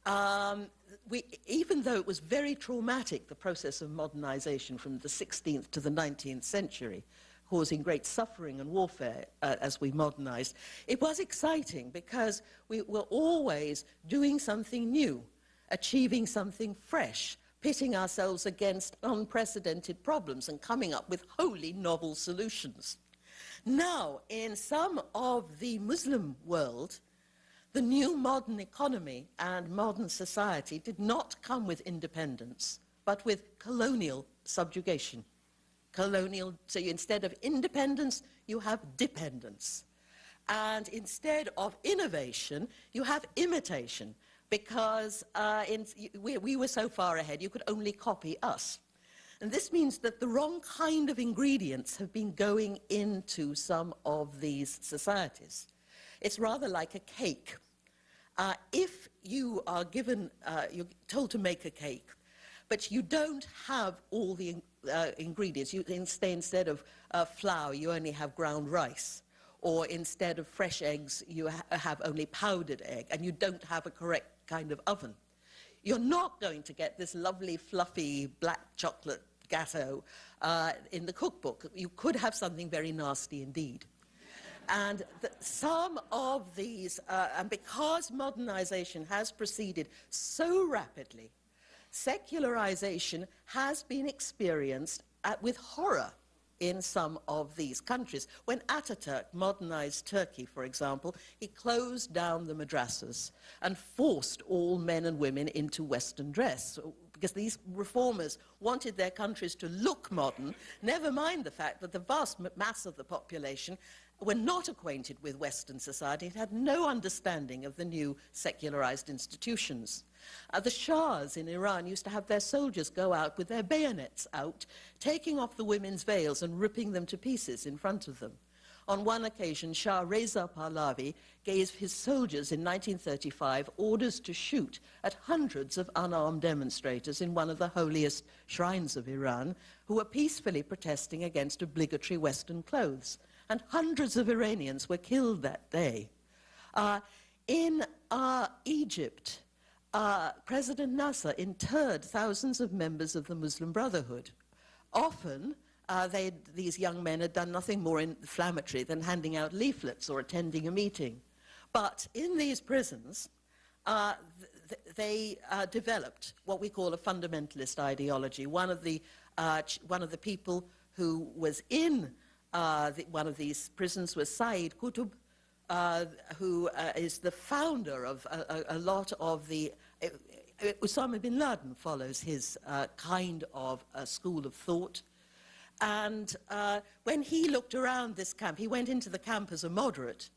Even though it was very traumatic, the process of modernization from the 16th to the 19th century, causing great suffering and warfare as we modernized, it was exciting because we were always doing something new, achieving something fresh, pitting ourselves against unprecedented problems and coming up with wholly novel solutions. Now, in some of the Muslim world, the new modern economy and modern society did not come with independence, but with colonial subjugation. Colonial, so instead of independence, you have dependence. And instead of innovation, you have imitation, because we were so far ahead, you could only copy us. And this means that the wrong kind of ingredients have been going into some of these societies. It's rather like a cake. If you are given, you're told to make a cake, but you don't have all the ingredients. Instead of flour, you only have ground rice. Or instead of fresh eggs, you have only powdered egg, and you don't have a correct kind of oven. You're not going to get this lovely, fluffy black chocolate gatto in the cookbook. You could have something very nasty indeed. And some of these, and because modernization has proceeded so rapidly, secularization has been experienced with horror in some of these countries. When Ataturk modernized Turkey, for example, he closed down the madrasas and forced all men and women into Western dress, because these reformers wanted their countries to look modern, never mind the fact that the vast mass of the population were not acquainted with Western society and had no understanding of the new secularized institutions. The Shahs in Iran used to have their soldiers go out with their bayonets out, taking off the women's veils and ripping them to pieces in front of them. On one occasion, Shah Reza Pahlavi gave his soldiers in 1935 orders to shoot at hundreds of unarmed demonstrators in one of the holiest shrines of Iran who were peacefully protesting against obligatory Western clothes. And hundreds of Iranians were killed that day. In Egypt, President Nasser interred thousands of members of the Muslim Brotherhood. Often, these young men had done nothing more inflammatory than handing out leaflets or attending a meeting. But in these prisons, they developed what we call a fundamentalist ideology. One of the people who was in one of these prisons was Said Qutb, who is the founder of a lot of the Osama bin Laden follows his kind of school of thought. And when he looked around this camp, he went into the camp as a moderate.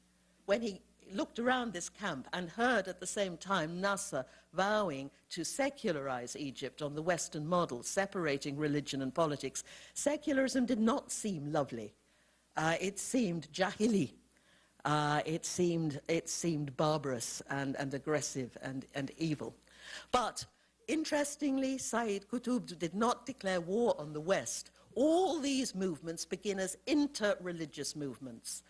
When he looked around this camp and heard at the same time Nasser vowing to secularize Egypt on the Western model, separating religion and politics, secularism did not seem lovely. It seemed jahili. It seemed barbarous and aggressive and evil. But interestingly, Sayyid Qutb did not declare war on the West. All these movements begin as inter-religious movements,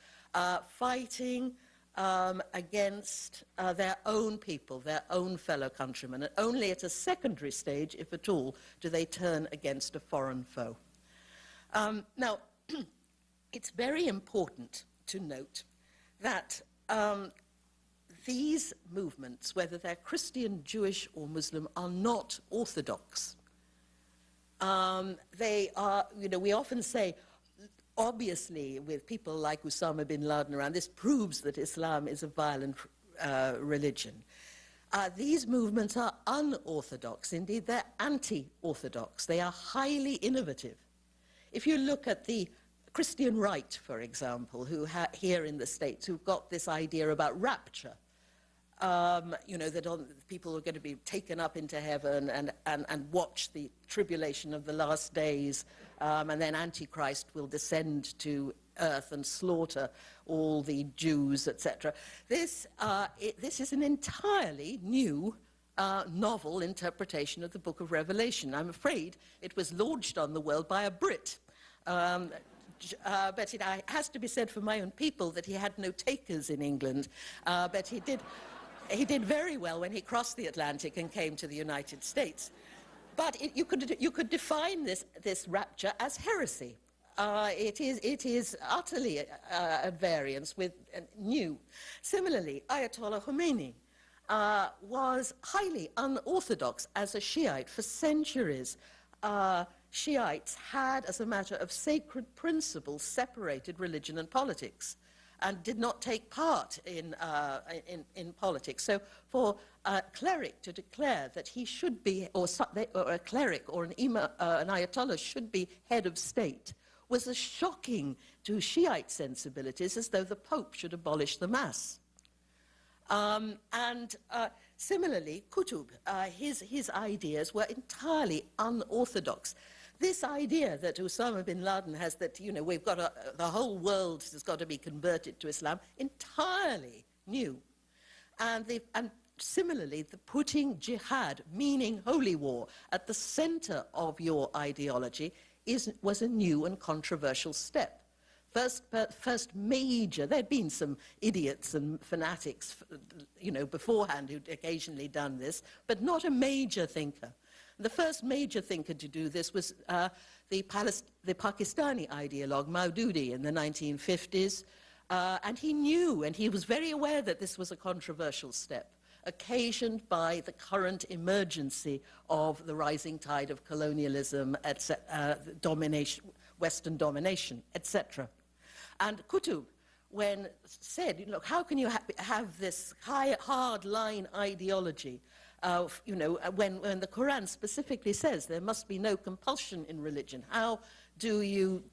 fighting against their own people, their own fellow countrymen, and only at a secondary stage, if at all, do they turn against a foreign foe. Now, it's very important to note that these movements, whether they're Christian, Jewish, or Muslim, are not orthodox. They are, we often say, obviously, with people like Osama bin Laden around, this proves that Islam is a violent religion. These movements are unorthodox. Indeed, they're anti-orthodox. They are highly innovative. If you look at the Christian right, for example, who here in the States, who've got this idea about rapture, that people are going to be taken up into heaven and watch the tribulation of the last days, and then Antichrist will descend to earth and slaughter all the Jews, etc. This is an entirely new novel interpretation of the Book of Revelation. I'm afraid it was launched on the world by a Brit. But it has to be said for my own people that he had no takers in England, but he did very well when he crossed the Atlantic and came to the United States. But you could define this rapture as heresy. It is utterly at variance with new. Similarly, Ayatollah Khomeini was highly unorthodox as a Shiite for centuries. Shiites had, as a matter of sacred principle, separated religion and politics, and did not take part in politics. So for a cleric to declare that he should be, or a cleric or an Ayatollah should be head of state, was as shocking to Shiite sensibilities as though the Pope should abolish the Mass. Similarly, Qutb, his ideas were entirely unorthodox. This idea that Osama bin Laden has that, we've got the whole world has got to be converted to Islam, entirely new. And similarly, the putting jihad, meaning holy war, at the center of your ideology was a new and controversial step. First major, there'd been some idiots and fanatics, beforehand who'd occasionally done this, but not a major thinker. The first major thinker to do this was the Pakistani ideologue Maududi in the 1950s, and he knew, and he was very aware that this was a controversial step, occasioned by the current emergency of the rising tide of colonialism, domination, Western domination, etc. And Qutb, when said, look, how can you have this hard-line ideology, when the Quran specifically says there must be no compulsion in religion? How do you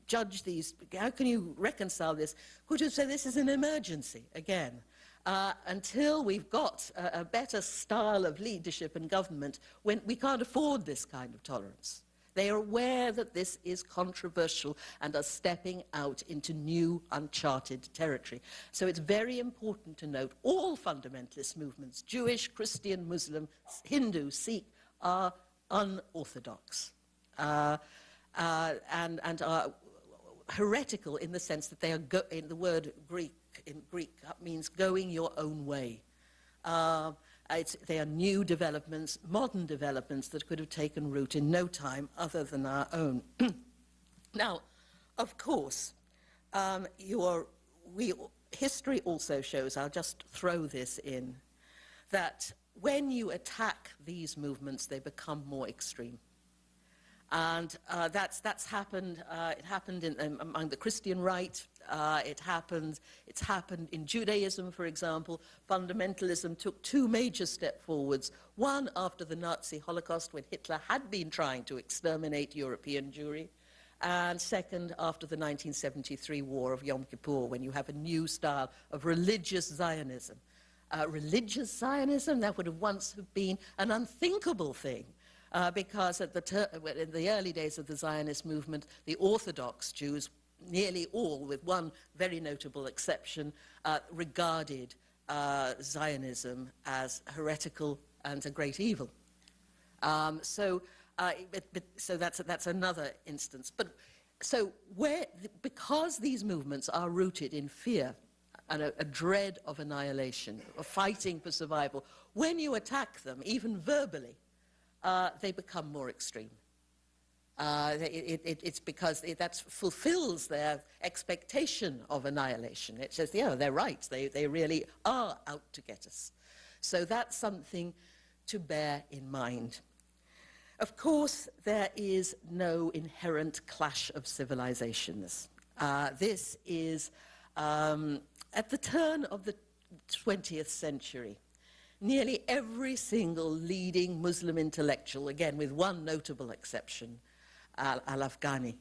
judge these? How can you reconcile this? Qutb said this is an emergency, again. Until we've got a better style of leadership and government, when we can't afford this kind of tolerance. They are aware that this is controversial and are stepping out into new, uncharted territory. So it's very important to note all fundamentalist movements, Jewish, Christian, Muslim, Hindu, Sikh, are unorthodox and are heretical in the sense that they are, in the word Greek means going your own way. They are new developments, modern developments that could have taken root in no time other than our own. Now, of course, history also shows, I'll just throw this in, that when you attack these movements, they become more extreme. And that's happened. It happened among the Christian right. It's happened in Judaism, for example. Fundamentalism took two major steps forwards. One after the Nazi Holocaust, when Hitler had been trying to exterminate European Jewry. And second, after the 1973 War of Yom Kippur, when you have a new style of religious Zionism. Religious Zionism, that would have once have been an unthinkable thing. Because in the early days of the Zionist movement, the Orthodox Jews, nearly all, with one very notable exception, regarded Zionism as heretical and a great evil. So that's another instance. But so because these movements are rooted in fear and a dread of annihilation, of fighting for survival, when you attack them, even verbally, they become more extreme. It's because that fulfills their expectation of annihilation. It says, yeah, they're right, they really are out to get us. So that's something to bear in mind. Of course, there is no inherent clash of civilizations. This is, at the turn of the 20th century, nearly every single leading Muslim intellectual, again with one notable exception, Al-Afghani,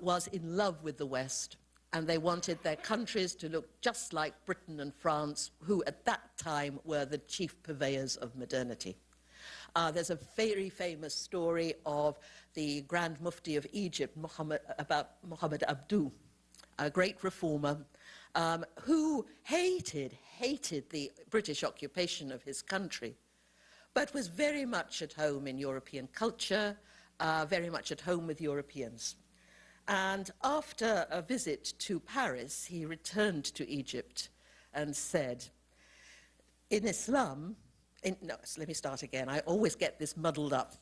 was in love with the West, and they wanted their countries to look just like Britain and France, who at that time were the chief purveyors of modernity. There's a very famous story of the Grand Mufti of Egypt, Muhammad Abduh, a great reformer, who hated the British occupation of his country, but was very much at home in European culture, very much at home with Europeans. And after a visit to Paris, he returned to Egypt and said, in Islam, no, so let me start again, I always get this muddled up.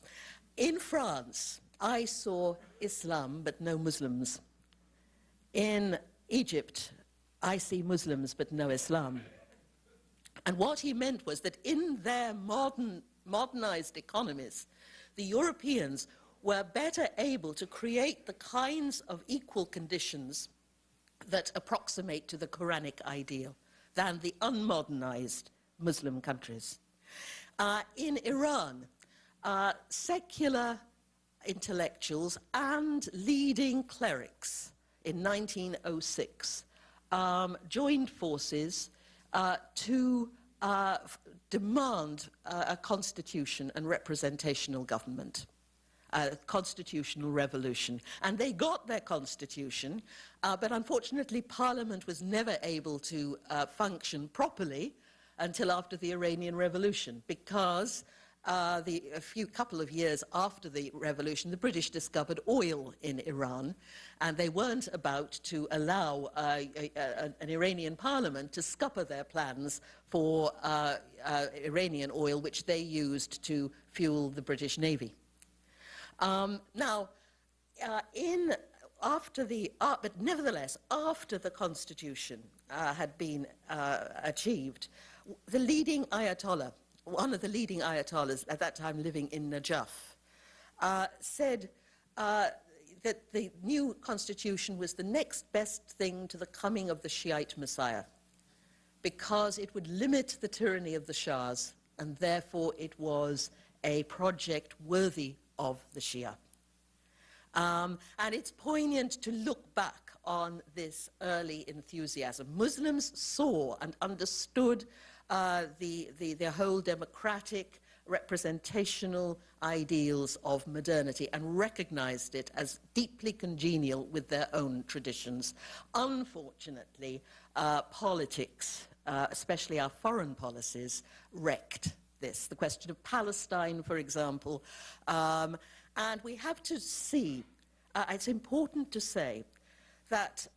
In France, I saw Islam but no Muslims. In Egypt, I see Muslims but no Islam. And what he meant was that in their modernized economies, the Europeans were better able to create the kinds of equal conditions that approximate to the Quranic ideal than the unmodernized Muslim countries. In Iran, secular intellectuals and leading clerics in 1906 joined forces to demand a constitution and representational government, a constitutional revolution. And they got their constitution, but unfortunately Parliament was never able to function properly until after the Iranian Revolution, because a couple of years after the revolution, the British discovered oil in Iran, and they weren't about to allow an Iranian parliament to scupper their plans for Iranian oil, which they used to fuel the British Navy. But nevertheless, after the constitution had been achieved, the leading Ayatollah, one of the leading Ayatollahs at that time living in Najaf, said that the new constitution was the next best thing to the coming of the Shiite Messiah, because it would limit the tyranny of the Shahs, and therefore it was a project worthy of the Shia. And it's poignant to look back on this early enthusiasm. Muslims saw and understood the whole democratic, representational ideals of modernity and recognized it as deeply congenial with their own traditions. Unfortunately, politics, especially our foreign policies, wrecked this. The question of Palestine, for example. And we have to see, it's important to say that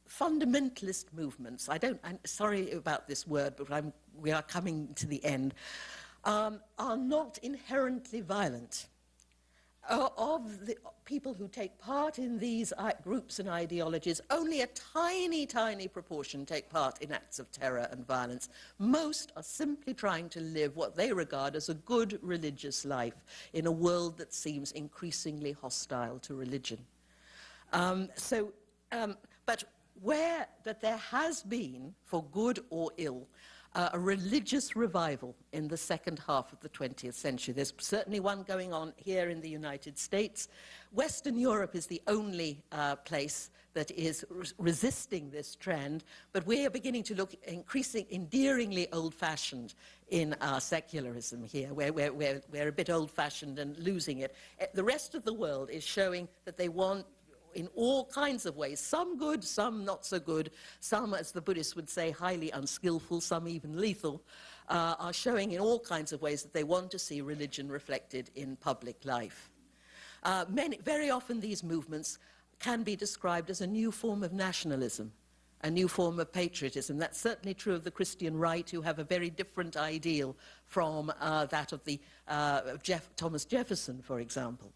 fundamentalist movements, I'm sorry about this word, but we are coming to the end, are not inherently violent. of the people who take part in these groups and ideologies, only a tiny, tiny proportion take part in acts of terror and violence. Most are simply trying to live what they regard as a good religious life in a world that seems increasingly hostile to religion. But there has been, for good or ill, a religious revival in the second half of the 20th century. There's certainly one going on here in the United States. Western Europe is the only place that is resisting this trend, but we are beginning to look endearingly old-fashioned in our secularism here. We're a bit old-fashioned and losing it. The rest of the world is showing that they want, in all kinds of ways, some good, some not so good, some, as the Buddhists would say, highly unskillful, some even lethal, are showing in all kinds of ways that they want to see religion reflected in public life. Very often these movements can be described as a new form of nationalism, a new form of patriotism. That's certainly true of the Christian right, who have a very different ideal from that of Thomas Jefferson, for example.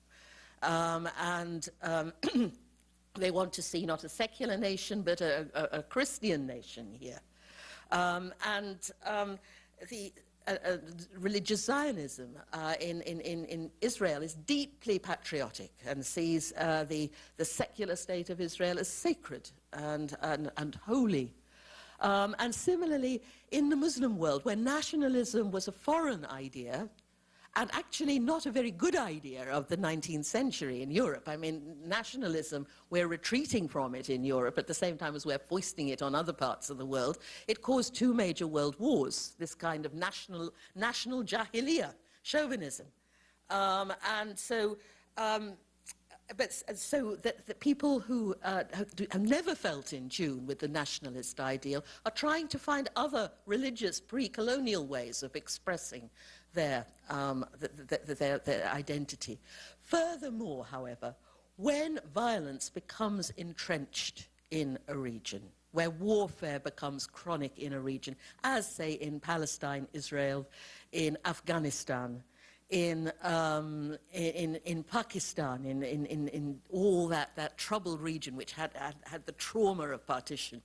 They want to see not a secular nation, but a Christian nation here. Religious Zionism in Israel is deeply patriotic and sees the secular state of Israel as sacred and holy. And similarly, in the Muslim world, where nationalism was a foreign idea, and actually not a very good idea of the 19th century in Europe. I mean, nationalism, we're retreating from it in Europe at the same time as we're foisting it on other parts of the world. It caused 2 major world wars, this kind of national jahiliyyah, chauvinism. The people who have never felt in tune with the nationalist ideal are trying to find other religious pre-colonial ways of expressing their identity. Furthermore, however, when violence becomes entrenched in a region, where warfare becomes chronic in a region, as, say, in Palestine, Israel, in Afghanistan, in Pakistan, in all that troubled region which had the trauma of partition,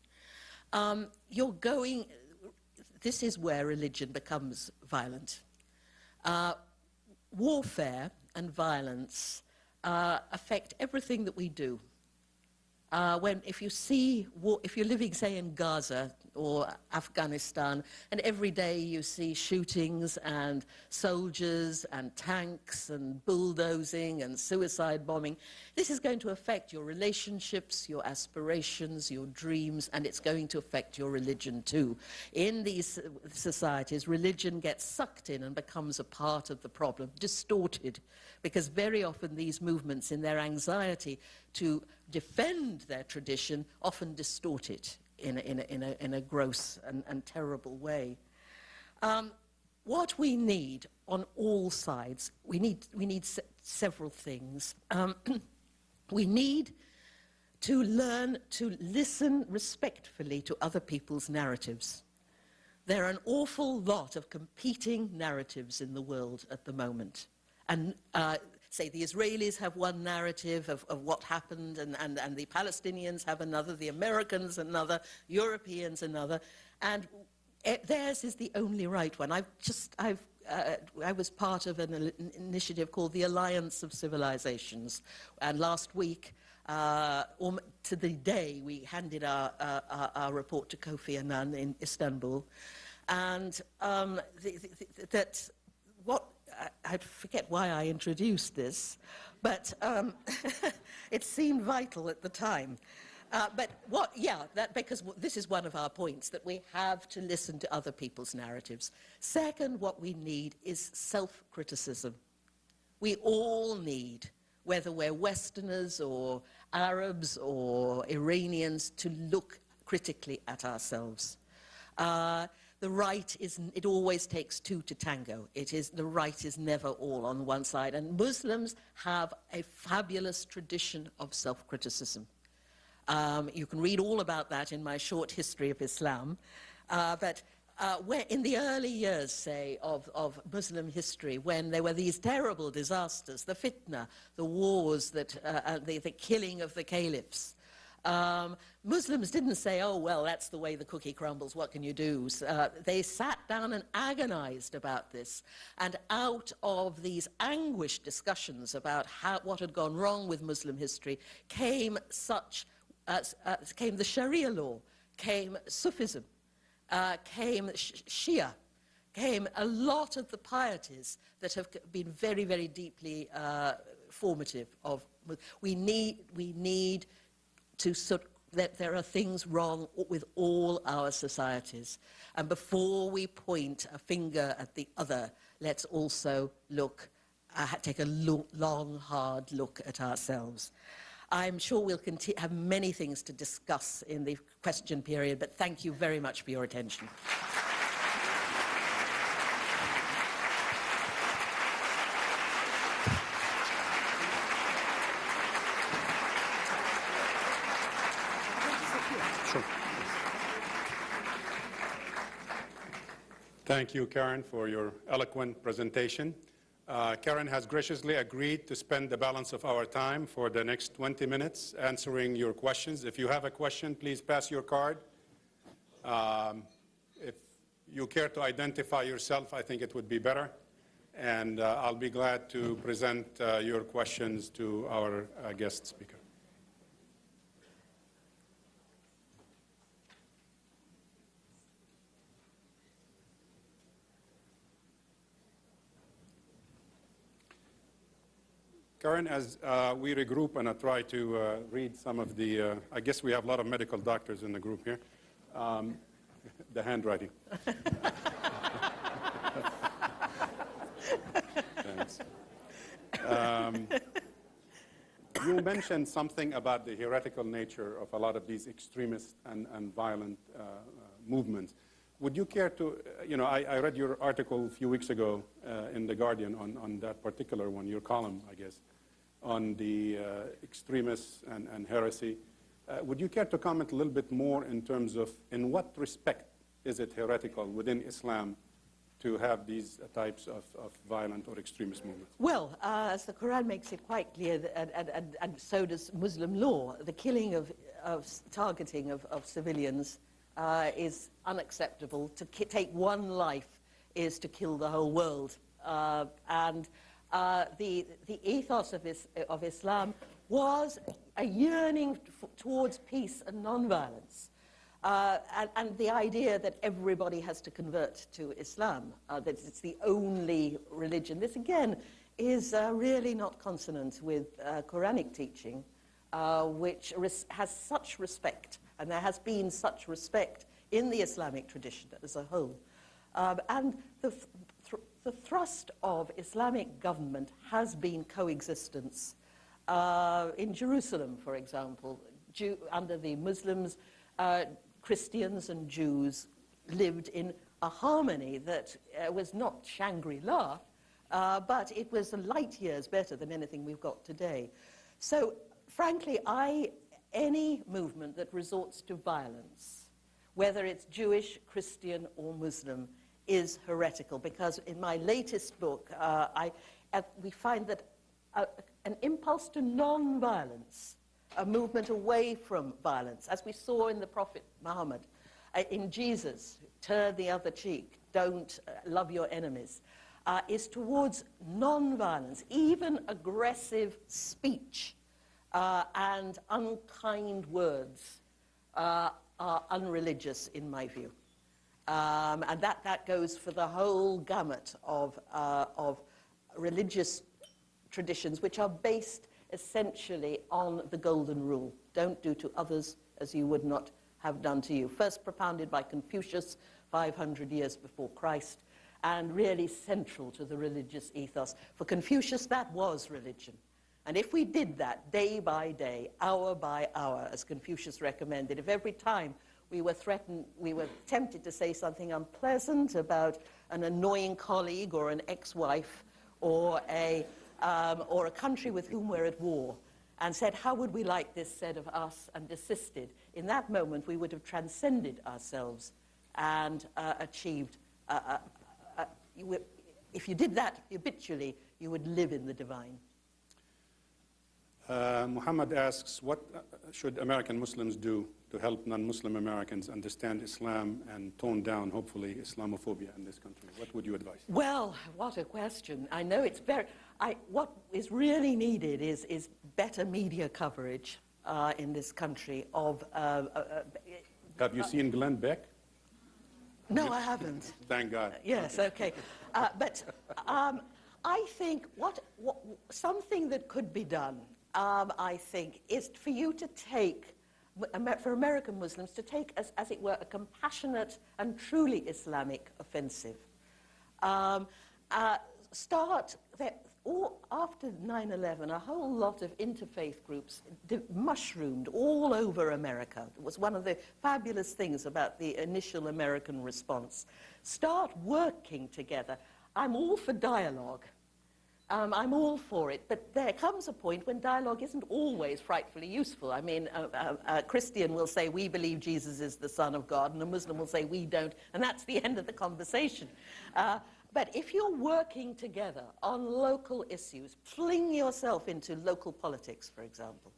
this is where religion becomes violent. Warfare and violence affect everything that we do. If you're living, say, in Gaza or Afghanistan, and every day you see shootings and soldiers and tanks and bulldozing and suicide bombing, this is going to affect your relationships, your aspirations, your dreams, and it's going to affect your religion too. In these societies, religion gets sucked in and becomes a part of the problem, distorted, because very often these movements, in their anxiety to defend their tradition, often distort it in a gross and terrible way. What we need on all sides, we need several things. We need to learn to listen respectfully to other people's narratives. There are an awful lot of competing narratives in the world at the moment. And say the Israelis have one narrative of what happened, and the Palestinians have another, the Americans another, Europeans another, and theirs is the only right one. I was part of an initiative called the Alliance of Civilizations, and last week, to the day, we handed our report to Kofi Annan in Istanbul, and I forget why I introduced this, but it seemed vital at the time. Because this is one of our points, that we have to listen to other people's narratives. Second, what we need is self-criticism. We all need, whether we're Westerners or Arabs or Iranians, to look critically at ourselves. The right it always takes 2 to tango. The right is never all on one side. And Muslims have a fabulous tradition of self-criticism. You can read all about that in my short history of Islam. But where in the early years, say, of Muslim history, when there were these terrible disasters, the fitna, the wars, the killing of the caliphs, Muslims didn't say, oh, well, that's the way the cookie crumbles, what can you do? They sat down and agonized about this. And out of these anguished discussions about what had gone wrong with Muslim history came came the Sharia law, came Sufism, came Shia, came a lot of the pieties that have been very, very deeply formative of. We need to that there are things wrong with all our societies. And before we point a finger at the other, let's also take a long, hard look at ourselves. I'm sure we'll have many things to discuss in the question period, but thank you very much for your attention. Sure. Thank you, Karen, for your eloquent presentation. Karen has graciously agreed to spend the balance of our time for the next 20 minutes answering your questions. If you have a question, please pass your card. If you care to identify yourself, I think it would be better. And I'll be glad to present your questions to our guest speaker. Karen, as we regroup and I try to read some of the, I guess we have a lot of medical doctors in the group here, the handwriting. Thanks. You mentioned something about the heretical nature of a lot of these extremist and violent movements. Would you care to, I read your article a few weeks ago in The Guardian on that particular one, your column, I guess, on the extremists and heresy. Would you care to comment a little bit more in terms of in what respect is it heretical within Islam to have these types of violent or extremist movements? Well, as the Quran makes it quite clear, and so does Muslim law, the killing targeting of civilians is unacceptable. To take one life is to kill the whole world. The ethos of Islam was a yearning towards peace and non-violence. And the idea that everybody has to convert to Islam, that it's the only religion. This, again, is really not consonant with Quranic teaching, which has such respect, and there has been such respect in the Islamic tradition as a whole. And the thrust of Islamic government has been coexistence. In Jerusalem, for example, under the Muslims, Christians and Jews lived in a harmony that was not Shangri-La, but it was light years better than anything we've got today. So, frankly, any movement that resorts to violence, whether it's Jewish, Christian, or Muslim, is heretical, because in my latest book, we find that an impulse to non-violence, a movement away from violence, as we saw in the Prophet Muhammad, in Jesus, turn the other cheek, don't love your enemies, is towards non-violence. Even aggressive speech and unkind words are unreligious, in my view. And that goes for the whole gamut of religious traditions, which are based essentially on the Golden Rule. Don't do to others as you would not have done to you. First propounded by Confucius 500 years before Christ, and really central to the religious ethos. For Confucius, that was religion. And if we did that day by day, hour by hour, as Confucius recommended, if every time we were threatened, we were tempted to say something unpleasant about an annoying colleague or an ex-wife or a country with whom we're at war, and said, how would we like this said of us, and desisted, in that moment we would have transcended ourselves and achieved. If you did that habitually, you would live in the divine. Muhammad asks, what should American Muslims do to help non-Muslim Americans understand Islam and tone down, hopefully, Islamophobia in this country? What would you advise? Well, what a question. I know it's very... what is really needed is better media coverage in this country of... Have you seen Glenn Beck? No, I haven't. Thank God. Yes, okay. But I think something that could be done, I think, is for you to take, for American Muslims, to take, as it were, a compassionate and truly Islamic offensive. Start there. After 9/11, a whole lot of interfaith groups mushroomed all over America. It was one of the fabulous things about the initial American response. Start working together. I'm all for dialogue. I'm all for it, but there comes a point when dialogue isn't always frightfully useful. I mean, a Christian will say, we believe Jesus is the Son of God, and a Muslim will say, we don't, and that's the end of the conversation. But if you're working together on local issues, fling yourself into local politics, for example,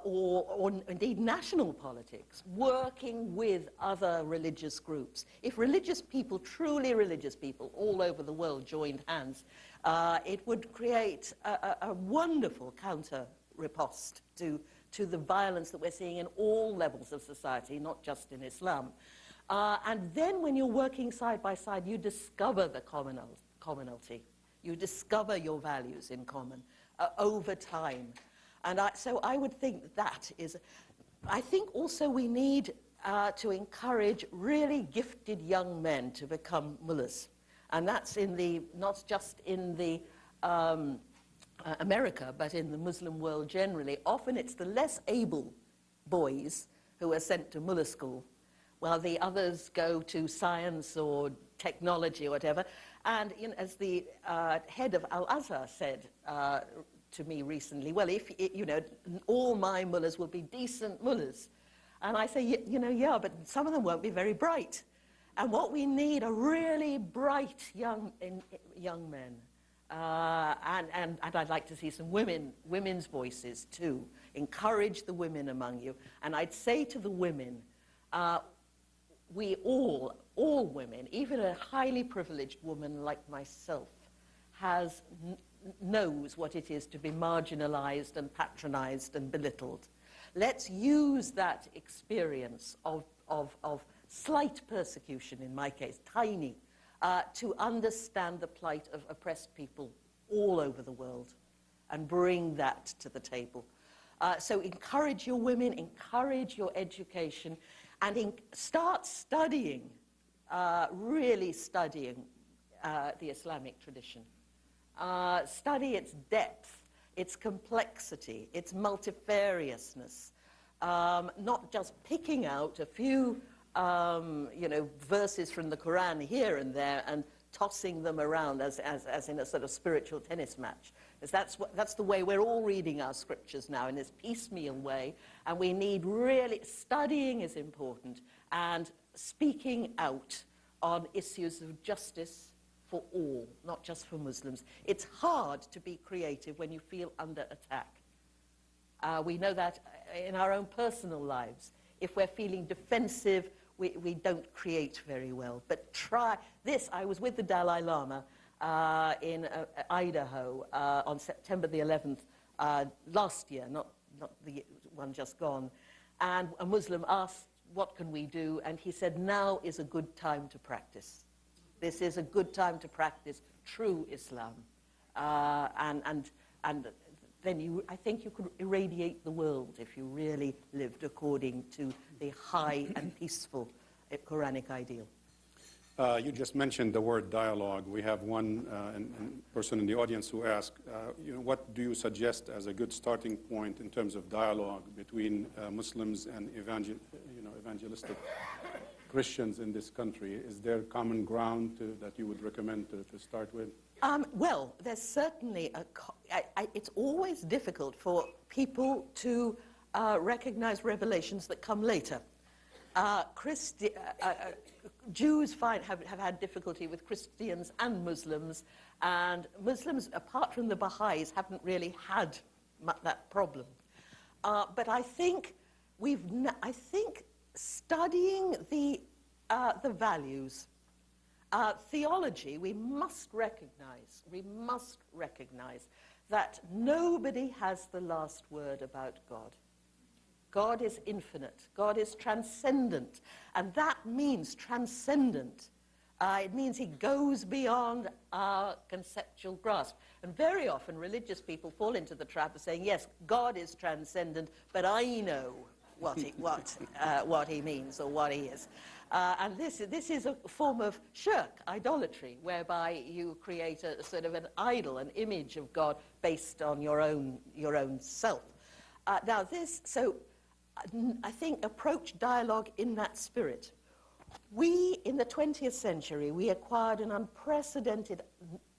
or indeed national politics, working with other religious groups. If religious people, truly religious people, all over the world joined hands, it would create a wonderful counter-riposte to the violence that we're seeing in all levels of society, not just in Islam. And then when you're working side by side, you discover the commonality. You discover your values in common over time. And so I would think that is... I think also we need to encourage really gifted young men to become mullahs. And that's not just in the America, but in the Muslim world generally. Often it's the less able boys who are sent to mullah school, while the others go to science or technology or whatever. And as the head of Al-Azhar said to me recently, well, all my mullahs will be decent mullahs. And I say, yeah, but some of them won't be very bright. And what we need are really bright young men. And I'd like to see some women's voices too. Encourage the women among you. And I'd say to the women, we all women, even a highly privileged woman like myself, knows what it is to be marginalized and patronized and belittled. Let's use that experience of slight persecution, in my case, tiny, to understand the plight of oppressed people all over the world and bring that to the table. So encourage your women, encourage your education, and start studying, really studying the Islamic tradition. Study its depth, its complexity, its multifariousness, not just picking out a few verses from the Quran here and there and tossing them around as in a sort of spiritual tennis match. Because that's the way we're all reading our scriptures now, in this piecemeal way, and we need really... Studying is important, and speaking out on issues of justice for all, not just for Muslims. It's hard to be creative when you feel under attack. We know that in our own personal lives. If we're feeling defensive, we don't create very well. But try this. I was with the Dalai Lama in Idaho on September the 11th last year, not the one just gone. And a Muslim asked, what can we do? And he said, now is a good time to practice. This is a good time to practice true Islam. And then I think you could irradiate the world if you really lived according to the high and peaceful Quranic ideal. You just mentioned the word dialogue. We have one person in the audience who asked, what do you suggest as a good starting point in terms of dialogue between Muslims and evangelistic Christians in this country? Is there common ground that you would recommend to start with? Well, there's certainly it's always difficult for people to recognize revelations that come later. Jews have had difficulty with Christians and and Muslims, apart from the Baha'is, haven't really had that problem. But I think studying the values, theology, we must recognize that nobody has the last word about God. God is infinite. God is transcendent. And that means transcendent. It means he goes beyond our conceptual grasp. And very often religious people fall into the trap of saying, yes, God is transcendent, but I know what he means or what he is. And this is a form of shirk, idolatry, whereby you create a sort of an idol, an image of God based on your own self. I think approach dialogue in that spirit. We, in the 20th century, we acquired an unprecedented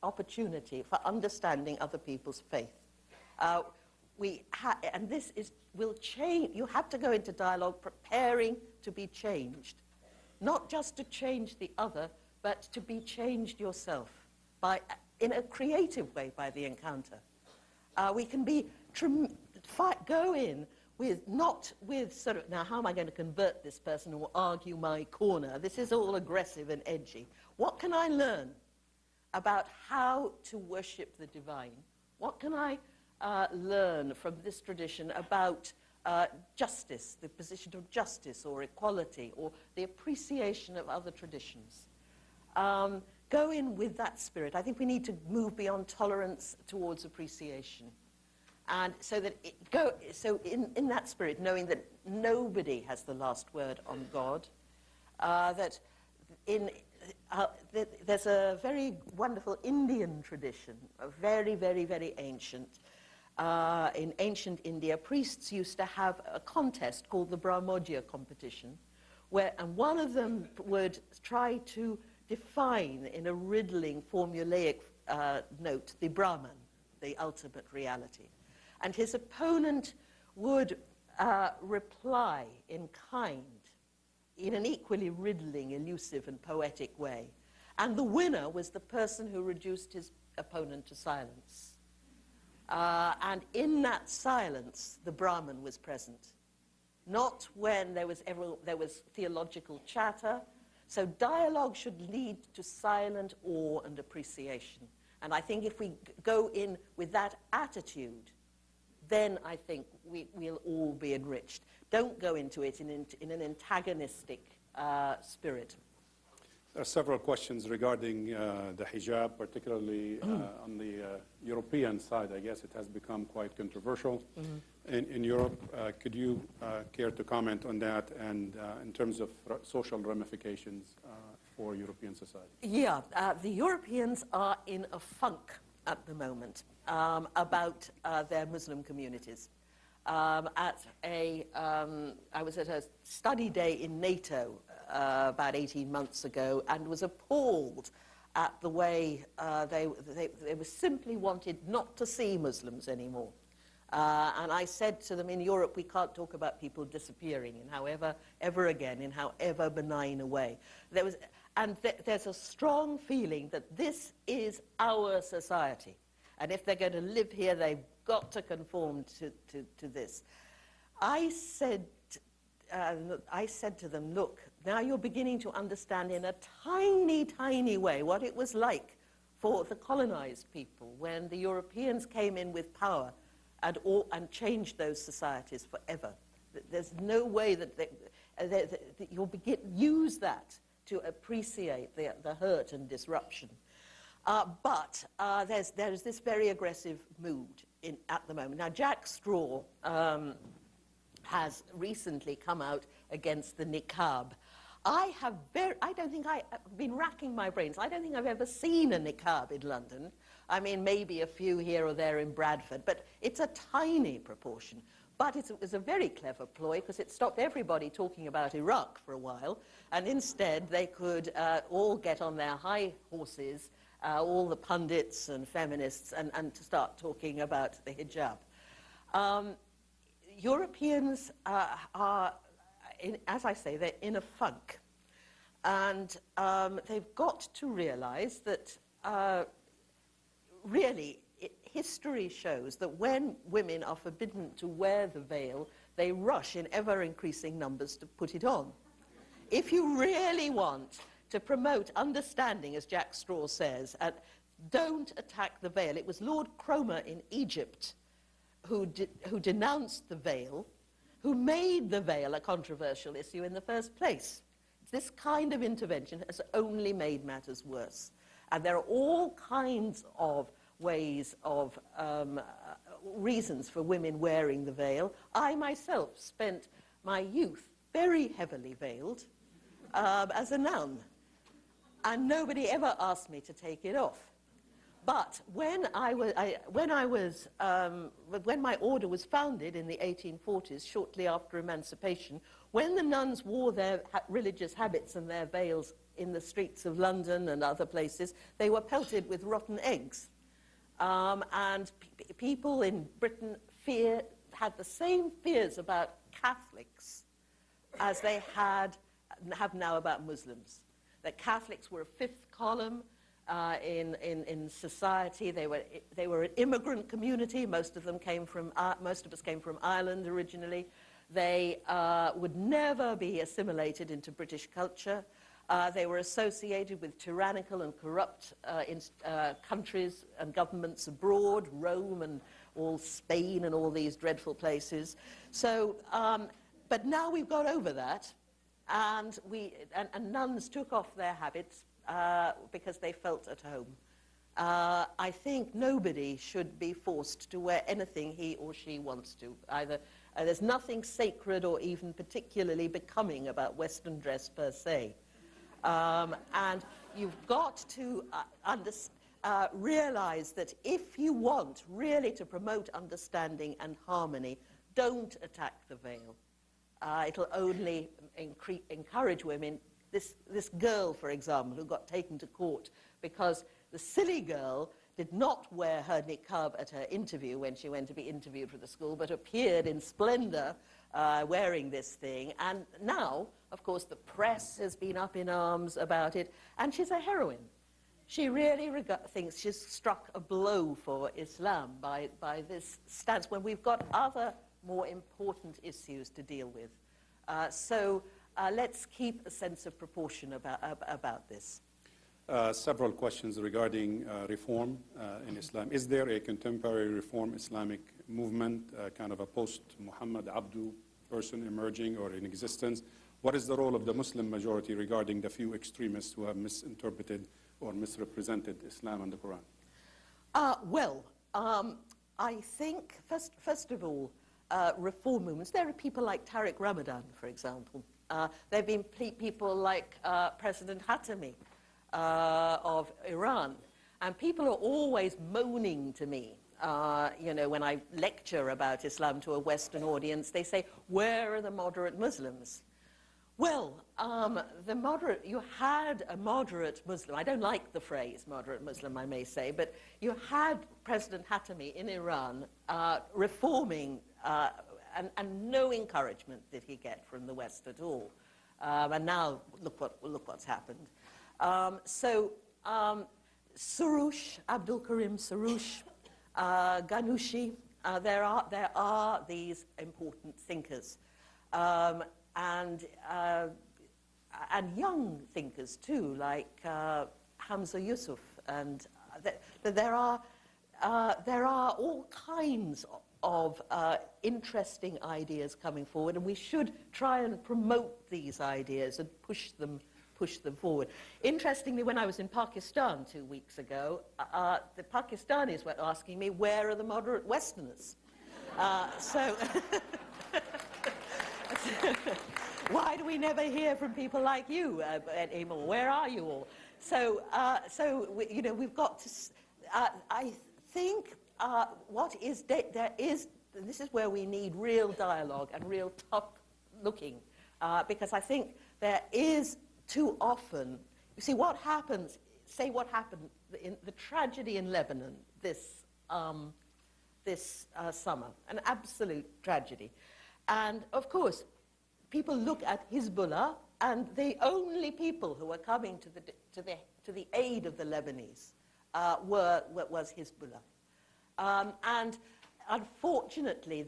opportunity for understanding other people's faith. And this will change. You have to go into dialogue preparing to be changed. Not just to change the other, but to be changed yourself in a creative way by the encounter. We can go in not with sort of, now how am I going to convert this person or argue my corner? This is all aggressive and edgy. What can I learn about how to worship the divine? What can I learn from this tradition about justice, the position of justice or equality or the appreciation of other traditions? Go in with that spirit. I think we need to move beyond tolerance towards appreciation. And so that in that spirit, knowing that nobody has the last word on God, there's a very wonderful Indian tradition, very, very, very ancient. In ancient India, priests used to have a contest called the Brahmodya competition, and one of them would try to define in a riddling, formulaic note the Brahman, the ultimate reality. And his opponent would reply in kind, in an equally riddling, elusive, and poetic way. And the winner was the person who reduced his opponent to silence. And in that silence, the Brahman was present. Not when there was theological chatter. So dialogue should lead to silent awe and appreciation. And I think if we go in with that attitude, then I think we'll all be enriched. Don't go into it in an antagonistic spirit. There are several questions regarding the hijab, particularly on the European side. I guess it has become quite controversial in Europe. Could you care to comment on that and in terms of social ramifications for European society? Yeah, the Europeans are in a funk at the moment about their Muslim communities. I was at a study day in NATO about 18 months ago and was appalled at the way they were simply wanted not to see Muslims anymore. And I said to them, in Europe, we can't talk about people disappearing in however benign a way. There's a strong feeling that this is our society. And if they're going to live here, they've got to conform to this. I said to them, look, now you're beginning to understand in a tiny, tiny way what it was like for the colonized people when the Europeans came in with power and changed those societies forever. There's no way that you'll use that to appreciate the hurt and disruption. But there's this very aggressive mood at the moment. Now, Jack Straw has recently come out against the niqab. I've been racking my brains. I don't think I've ever seen a niqab in London. I mean, maybe a few here or there in Bradford, but it's a tiny proportion. But it was a very clever ploy because it stopped everybody talking about Iraq for a while, and instead they could all get on their high horses, all the pundits and feminists, and to start talking about the hijab. Europeans as I say, they're in a funk. And they've got to realize that really history shows that when women are forbidden to wear the veil, they rush in ever-increasing numbers to put it on. If you really want to promote understanding, as Jack Straw says, don't attack the veil. It was Lord Cromer in Egypt who denounced the veil, who made the veil a controversial issue in the first place. This kind of intervention has only made matters worse. And there are all kinds of ways of reasons for women wearing the veil. I myself spent my youth very heavily veiled as a nun, and nobody ever asked me to take it off. But when my order was founded in the 1840s, shortly after emancipation, when the nuns wore their religious habits and their veils in the streets of London and other places, they were pelted with rotten eggs. And people in Britain had the same fears about Catholics as they have now about Muslims. That Catholics were a fifth column in society. They were an immigrant community. Most of us came from Ireland originally. They would never be assimilated into British culture. They were associated with tyrannical and corrupt countries and governments abroad, Rome and all Spain and all these dreadful places. So, but now we've got over that, and nuns took off their habits because they felt at home. I think nobody should be forced to wear anything he or she wants to. Either there's nothing sacred or even particularly becoming about Western dress per se. And you've got to realize that if you want really to promote understanding and harmony, don't attack the veil. It'll only encourage women. This girl, for example, who got taken to court because the silly girl did not wear her niqab at her interview when she went to be interviewed for the school, but appeared in splendor wearing this thing. And now, of course, the press has been up in arms about it, and she's a heroine. She really thinks she's struck a blow for Islam by this stance when we've got other more important issues to deal with. So let's keep a sense of proportion about this. Several questions regarding reform in Islam. Is there a contemporary reform Islamic movement, kind of a post-Muhammad Abdu person emerging or in existence? What is the role of the Muslim majority regarding the few extremists who have misinterpreted or misrepresented Islam and the Quran? I think, first of all, reform movements, there are people like Tariq Ramadan, for example. There have been people like President Khatami of Iran. And people are always moaning to me, you know, when I lecture about Islam to a Western audience, they say, where are the moderate Muslims? Well, you had a moderate Muslim. I don't like the phrase moderate Muslim, I may say, but you had President Khatami in Iran reforming, and no encouragement did he get from the West at all. And now look what's happened. Soroush, Abdul Karim Soroush, Ghanouchi, there are these important thinkers. And young thinkers too, like Hamza Yusuf, and there are all kinds of interesting ideas coming forward, and we should try and promote these ideas and push them forward. Interestingly, when I was in Pakistan 2 weeks ago, the Pakistanis were asking me, where are the moderate Westerners? Why do we never hear from people like you anymore? Where are you all? You know, we've got to. I think this is where we need real dialogue and real tough looking, because I think there is too often. You see what happens. Say what happened in the tragedy in Lebanon this summer, an absolute tragedy, and of course. people look at Hezbollah, and the only people who were coming to the aid of the Lebanese was Hezbollah. And unfortunately,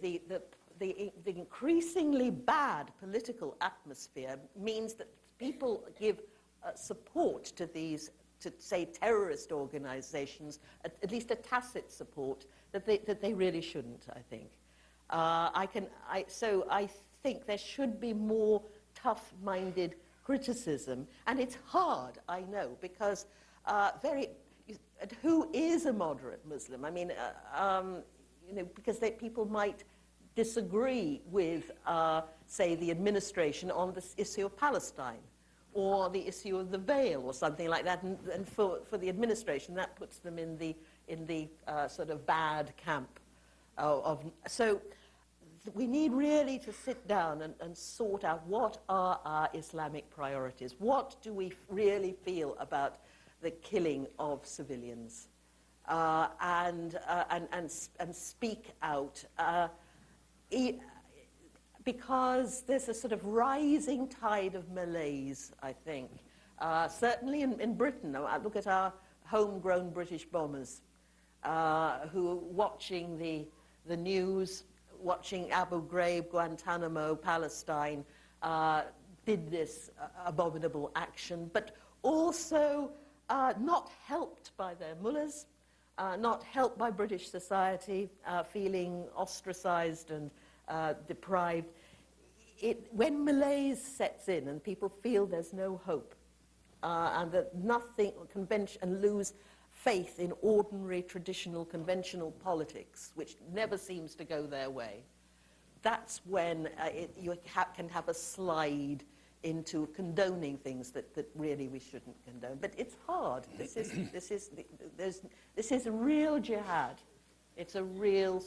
the increasingly bad political atmosphere means that people give support to these, to say, terrorist organizations, at least a tacit support that they really shouldn't, I think. So I think there should be more tough-minded criticism, and it's hard, I know, because who is a moderate Muslim? I mean, you know, because people might disagree with, say, the administration on this issue of Palestine, or the issue of the veil, or something like that, and for the administration, that puts them in the sort of bad camp. So we need really to sit down and sort out what are our Islamic priorities. What do we really feel about the killing of civilians, and speak out, because there's a sort of rising tide of malaise, I think. Certainly in Britain, I look at our homegrown British bombers who are watching the news, watching Abu Ghraib, Guantanamo, Palestine, did this abominable action, but also not helped by their mullahs, not helped by British society, feeling ostracized and deprived. When malaise sets in and people feel there's no hope, and that nothing, and lose faith in ordinary, traditional, conventional politics, which never seems to go their way, that's when you can have a slide into condoning things that really we shouldn't condone. But it's hard. This is a real jihad. It's a real